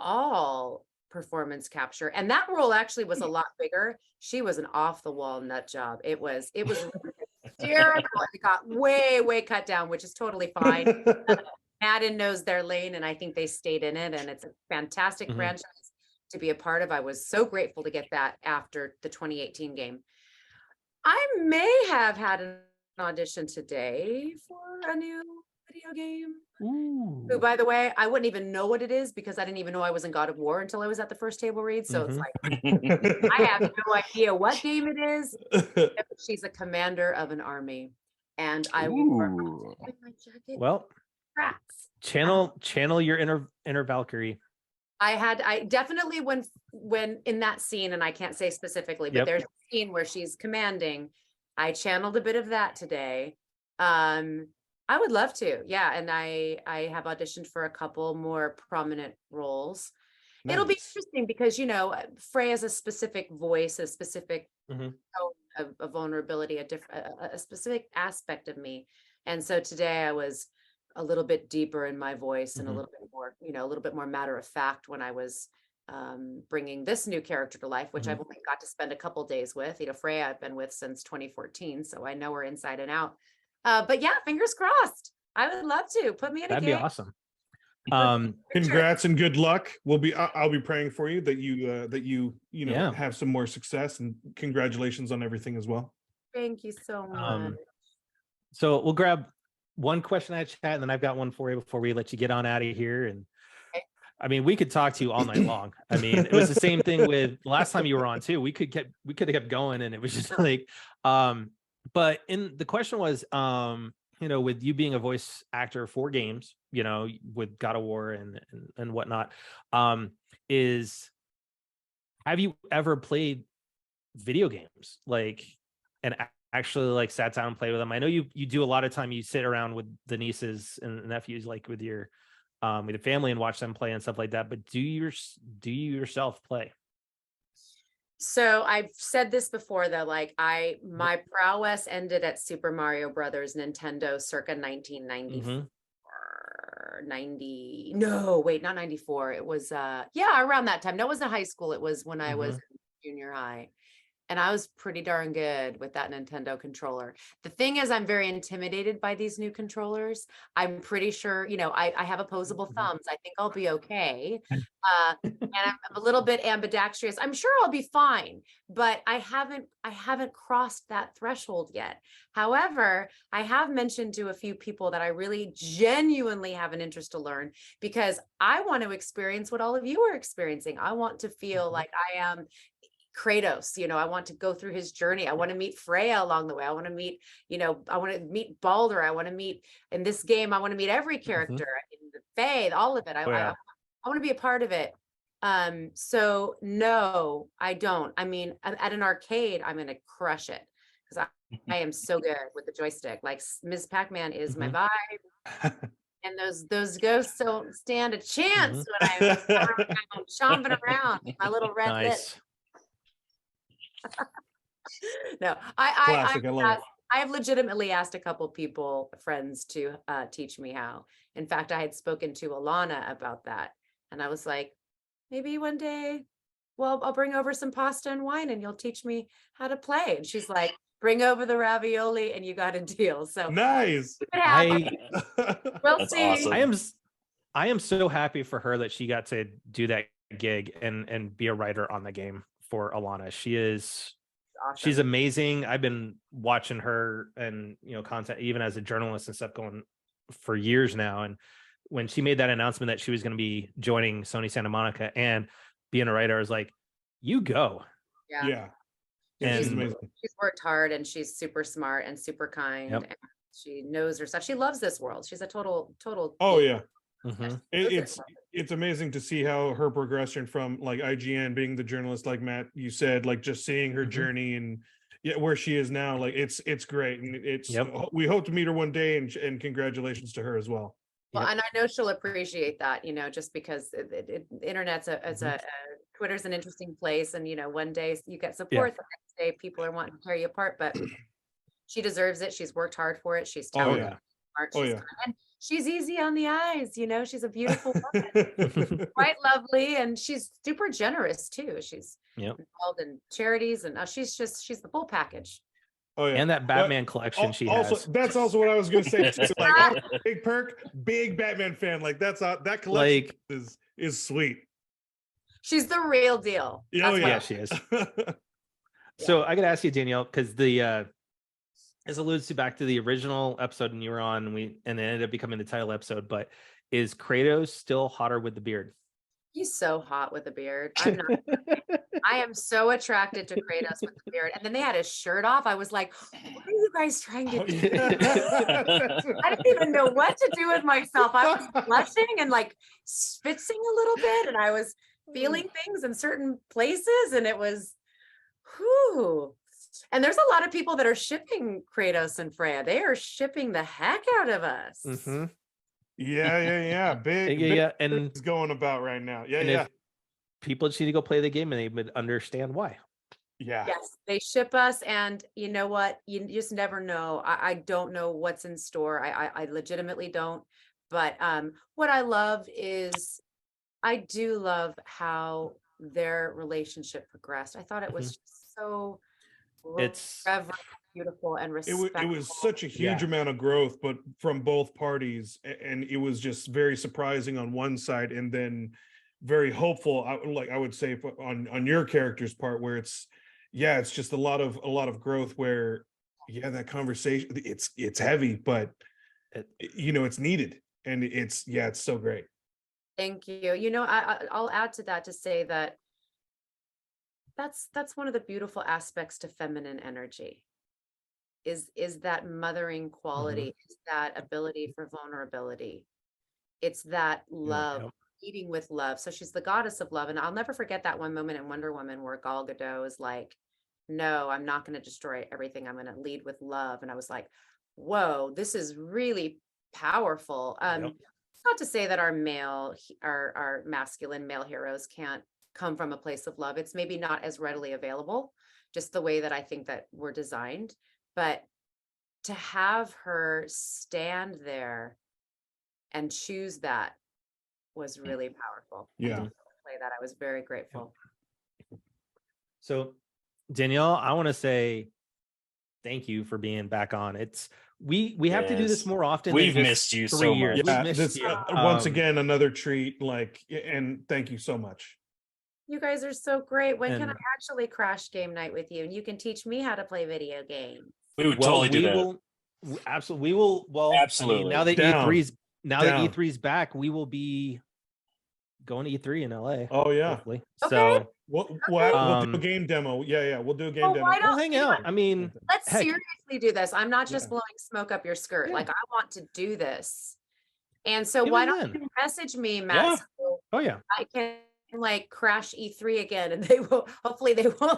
all performance capture, and that role actually was a lot bigger. She was an off the wall nut job. It was hysterical. It got way cut down, which is totally fine. Madden knows their lane, and I think they stayed in it, and it's a fantastic franchise to be a part of. I was so grateful to get that after the 2018 game. I may have had an audition today for a new video game. Who, by the way, I wouldn't even know what it is because I didn't even know I was in God of War until I was at the first table read. So it's like, I have no idea what game it is. She's a commander of an army, and I will wear my jacket. Well, channel your inner Valkyrie. I definitely when in that scene, and I can't say specifically, but there's a scene where she's commanding. I channeled a bit of that today. I would love to. Yeah. And I have auditioned for a couple more prominent roles. Nice. It'll be interesting because, Freya's a specific voice, a specific tone a vulnerability, a specific aspect of me. And so today I was a little bit deeper in my voice and a little bit more, a little bit more matter of fact when I was bringing this new character to life, which I've only got to spend a couple days with. Freya I've been with since 2014, so I know her inside and out. But yeah, fingers crossed. I would love to put me in a That'd game. be awesome. Congrats and good luck. I'll be praying for you that you have some more success, and congratulations on everything as well. Thank you so much. So we'll grab one question at chat, and then I've got one for you before we let you get on out of here. And I mean, we could talk to you all night long. I mean, it was the same thing with last time you were on too. We could have kept going, and it was just like, but the question was, with you being a voice actor for games, with God of War and whatnot, have you ever played video games and actually sat down and played with them? I know you do a lot of time. You sit around with the nieces and nephews, with your family, and watch them play and stuff like that. But do you yourself play? So I've said this before though, my prowess ended at Super Mario Brothers Nintendo circa 1994. 90, no, wait, not 94. It was around that time. No, it wasn't high school. It was when I was in junior high. And I was pretty darn good with that Nintendo controller. The thing is, I'm very intimidated by these new controllers. I'm pretty sure, I have opposable thumbs. I think I'll be okay. And I'm a little bit ambidextrous. I'm sure I'll be fine, but I haven't crossed that threshold yet. However, I have mentioned to a few people that I really genuinely have an interest to learn, because I want to experience what all of you are experiencing. I want to feel like I am Kratos, I want to go through his journey. I want to meet Freya along the way. I want to meet, I want to meet Baldur. I want to meet, in this game, I want to meet every character, the Fae, all of it. I want to be a part of it. So no, I don't. I mean, at an arcade, I'm going to crush it, because I am so good with the joystick. Ms. Pac-Man is my vibe. And those ghosts don't stand a chance when I'm chomping around with my little red lips. No, Classic, I love it. I have legitimately asked a couple people, friends, to teach me how. In fact, I had spoken to Alana about that, and I was like, maybe one day, well, I'll bring over some pasta and wine, and you'll teach me how to play. And she's like, bring over the ravioli, and you got a deal. So nice. We'll see. Awesome. I am so happy for her that she got to do that gig and be a writer on the game for Alana. She's amazing. I've been watching her and content, even as a journalist and stuff, going for years now. And when she made that announcement that she was going to be joining Sony Santa Monica and being a writer, I was like, you go. Yeah. And she's worked hard, and she's super smart and super kind. And she knows her stuff. She loves this world. She's a total. Oh yeah. It's amazing to see how her progression from IGN, being the journalist, like Matt, you said, just seeing her journey and where she is now. It's great, and we hope to meet her one day, and congratulations to her as well. Well, and I know she'll appreciate that, just because internet's Twitter's an interesting place, and one day you get support, the next day people are wanting to tear you apart, but she deserves it. She's worked hard for it. She's talented, smart, she's kind. She's easy on the eyes, she's a beautiful woman, quite lovely, and she's super generous too. She's involved in charities, and she's the full package. Oh yeah, and that Batman collection she has. That's also what I was going to say. Big perk, big Batman fan. That collection is sweet. She's the real deal. Yeah, she is. So I got to ask you, Danielle, because this alludes to back to the original episode and you were on, and it ended up becoming the title episode, but is Kratos still hotter with the beard? He's so hot with a beard. I'm not. I am so attracted to Kratos with the beard. And then they had his shirt off. I was like, what are you guys trying to do? I didn't even know what to do with myself. I was blushing and spitzing a little bit, and I was feeling things in certain places, and it was, whew. And there's a lot of people that are shipping Kratos and Freya. They are shipping the heck out of us. Yeah. Big and it's going about right now. If people just need to go play the game, and they would understand why. Yeah. Yes, they ship us, and you know what? You just never know. I don't know what's in store. I legitimately don't. But what I love is I do love how their relationship progressed. I thought it was just so It's reverent, beautiful, and It was respectful. such a huge amount of growth, but from both parties, and it was just very surprising on one side, and then very hopeful. I would say on your character's part, where it's just a lot of growth. Where that conversation, it's heavy, but it's needed, and it's so great. Thank you. I'll add to that to say that that's one of the beautiful aspects to feminine energy is that mothering quality, is that ability for vulnerability. It's that love, leading with love. So she's the goddess of love. And I'll never forget that one moment in Wonder Woman where Gal Gadot is like, no, I'm not going to destroy everything. I'm going to lead with love. And I was like, whoa, this is really powerful. Not to say that our masculine male heroes can't come from a place of love. It's maybe not as readily available, just the way that I think that we're designed. But to have her stand there and choose that was really powerful. Yeah. And to play that, I was very grateful. So, Danielle, I want to say thank you for being back on. We have to do this more often. We've missed you so much. We've missed you. Once again, another treat. And thank you so much. You guys are so great. When can I actually crash game night with you? And you can teach me how to play video games. We would totally do that. Absolutely. We will. Well, absolutely. I mean, now that E3's back, we will be going to E3 in LA. Oh yeah. Hopefully. Okay. So we'll do a game demo. Yeah. We'll do a game demo. We'll hang out. I mean, let's seriously do this. I'm not just blowing smoke up your skirt. Yeah. Like, I want to do this. And so Even why don't then. you message me, Matt? Yeah. So oh yeah. I can crash E3 again, and they won't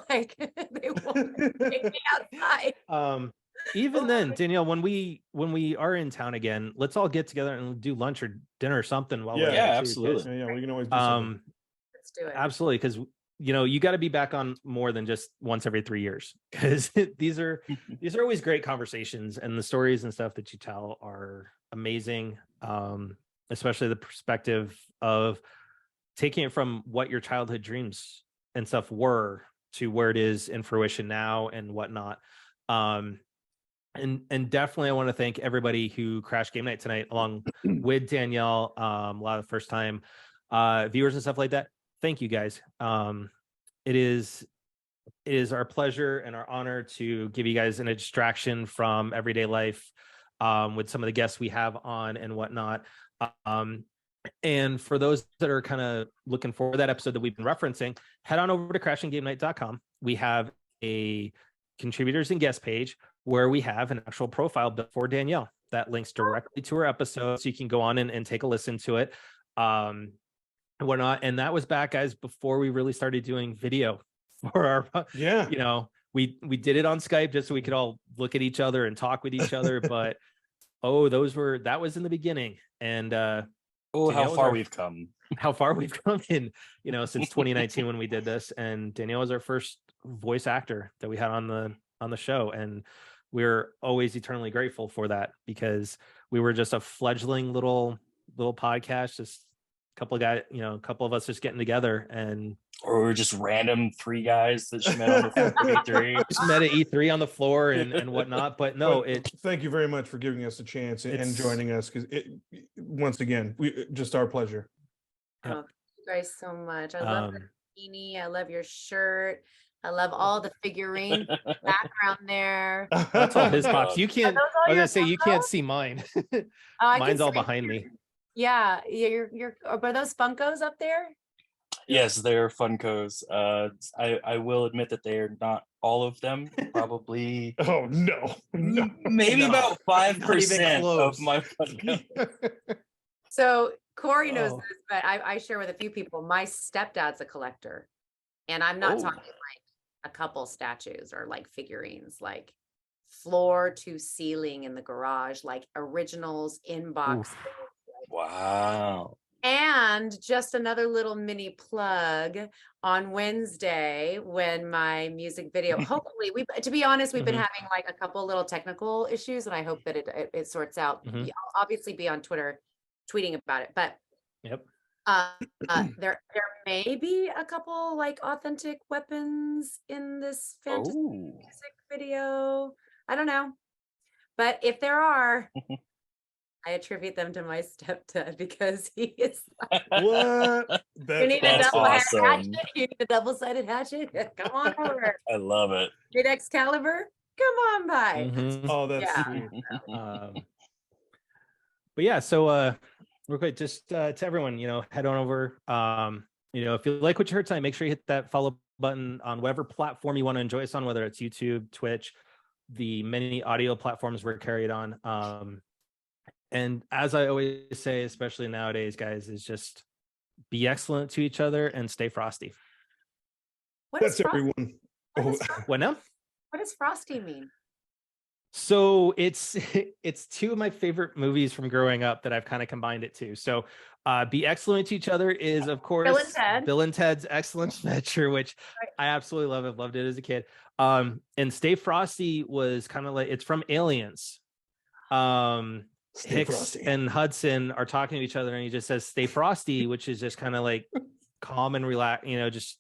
take me outside. Even then, Danielle, when we are in town again, let's all get together and do lunch or dinner or something while we're there too, absolutely. Yeah, we can always do something. Let's do it. Absolutely, because you got to be back on more than just once every 3 years, because these are always great conversations, and the stories and stuff that you tell are amazing. Especially the perspective of taking it from what your childhood dreams and stuff were to where it is in fruition now and whatnot. And definitely I want to thank everybody who crashed game night tonight along with Danielle, a lot of first time viewers and stuff like that. Thank you guys. It is our pleasure and our honor to give you guys a distraction from everyday life with some of the guests we have on and whatnot. And for those that are kind of looking for that episode that we've been referencing, head on over to crashinggamenight.com. We have a contributors and guest page where we have an actual profile built for Danielle that links directly to her episode, so you can go on and take a listen to it and whatnot. And that was back, guys, before we really started doing video for our we did it on Skype just so we could all look at each other and talk with each other, but that was in the beginning. And how far we've come in since 2019 when we did this. And Danielle was our first voice actor that we had on the show, and we're always eternally grateful for that, because we were just a fledgling little podcast, just a couple of us just getting together, or we're just random three guys that she met on the E3. Just met at E3 on the floor and whatnot. But no, thank you very much for giving us a chance and joining us, because once again, just our pleasure. Oh, thank you guys so much. I love the bikini. I love your shirt. I love all the figurine background there. That's all his pops. You can't. I was gonna say, you can't see mine. Mine's all behind me. Yeah, you're. Are those Funkos up there? Yes, they're Funkos. I will admit that they are not all of them. Probably. Oh no. Maybe about 5% of my Funko. So Corey knows this, but I share with a few people. My stepdad's a collector, and I'm not talking like a couple statues or like figurines, like floor to ceiling in the garage, like originals in box. Wow. And just another little mini plug on Wednesday when my music video, hopefully to be honest, we've been having like a couple little technical issues and I hope that it sorts out. I'll obviously be on Twitter tweeting about it, but there may be a couple like authentic weapons in this fantasy music video. I don't know. But if there are, I attribute them to my stepdad because he is what? You need a That's double-sided awesome. hatchet? You need a double-sided hatchet? Come on over. I love it. Need Excalibur? Come on by. Oh, that's Yeah. sweet. But yeah, so real quick, just to everyone, head on over. If you like what you heard tonight, make sure you hit that follow button on whatever platform you want to enjoy us on, whether it's YouTube, Twitch, the many audio platforms we're carried on. And as I always say, especially nowadays, guys, is just be excellent to each other and stay frosty. That's everyone. What now? What does frosty mean? So it's two of my favorite movies from growing up that I've kind of combined it to. So be excellent to each other is, of course, Bill and Ted's Excellent Adventure, which I absolutely love. I've loved it as a kid. And Stay Frosty was kind of like, it's from Aliens. Hicks and Hudson are talking to each other and he just says stay frosty, which is just kind of like calm and relax, just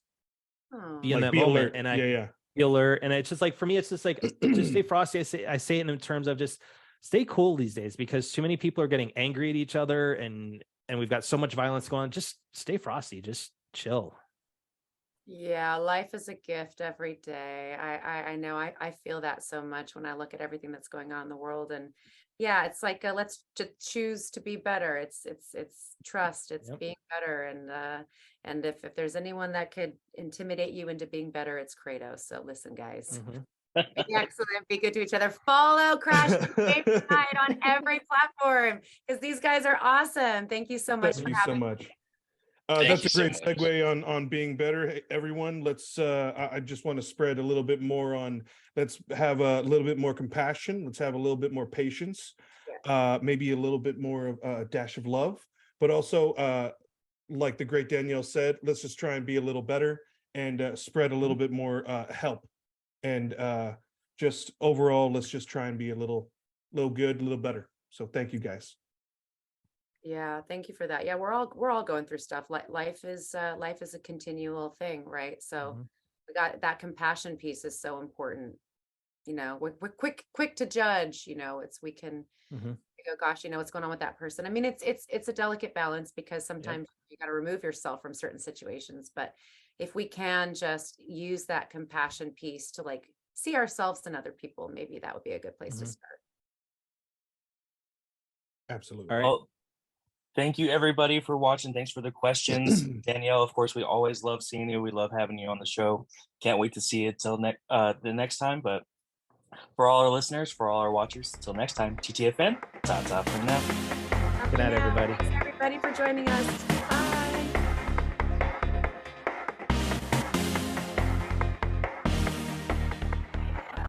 be in that moment. And I be alert. And it's just like, for me, it's just like just stay frosty. I say it in terms of just stay cool these days because too many people are getting angry at each other and we've got so much violence going on. Just stay frosty, just chill. Yeah, life is a gift every day. I know I feel that so much when I look at everything that's going on in the world. And yeah, it's like let's just choose to be better. It's trust. It's being better. And if there's anyone that could intimidate you into being better, it's Kratos. So listen, guys. Be excellent. Be good to each other. Follow Crash Game Night on every platform because these guys are awesome. Thank you so much. Thank you so much. That's a great segue on being better. Hey, everyone, let's I just want to spread a little bit more on, let's have a little bit more compassion. Let's have a little bit more patience, maybe a little bit more of a dash of love, but also like the great Danielle said, let's just try and be a little better and spread a little bit more help. And just overall, let's just try and be a little good, a little better. So thank you guys. Yeah, thank you for that. Yeah, we're all going through stuff. Life is a continual thing, right? So we got that compassion piece is so important. We're quick to judge. We can go, gosh, what's going on with that person. I mean, it's a delicate balance because sometimes you got to remove yourself from certain situations. But if we can just use that compassion piece to like see ourselves in other people, maybe that would be a good place to start. Absolutely. All right. Well, thank you everybody for watching. Thanks for the questions. Danielle, of course, we always love seeing you. We love having you on the show. Can't wait to see you till the next time. But for all our listeners, for all our watchers, till next time, TTFN, ta-ta for now. Good night, everybody. Thanks everybody for joining us. Bye.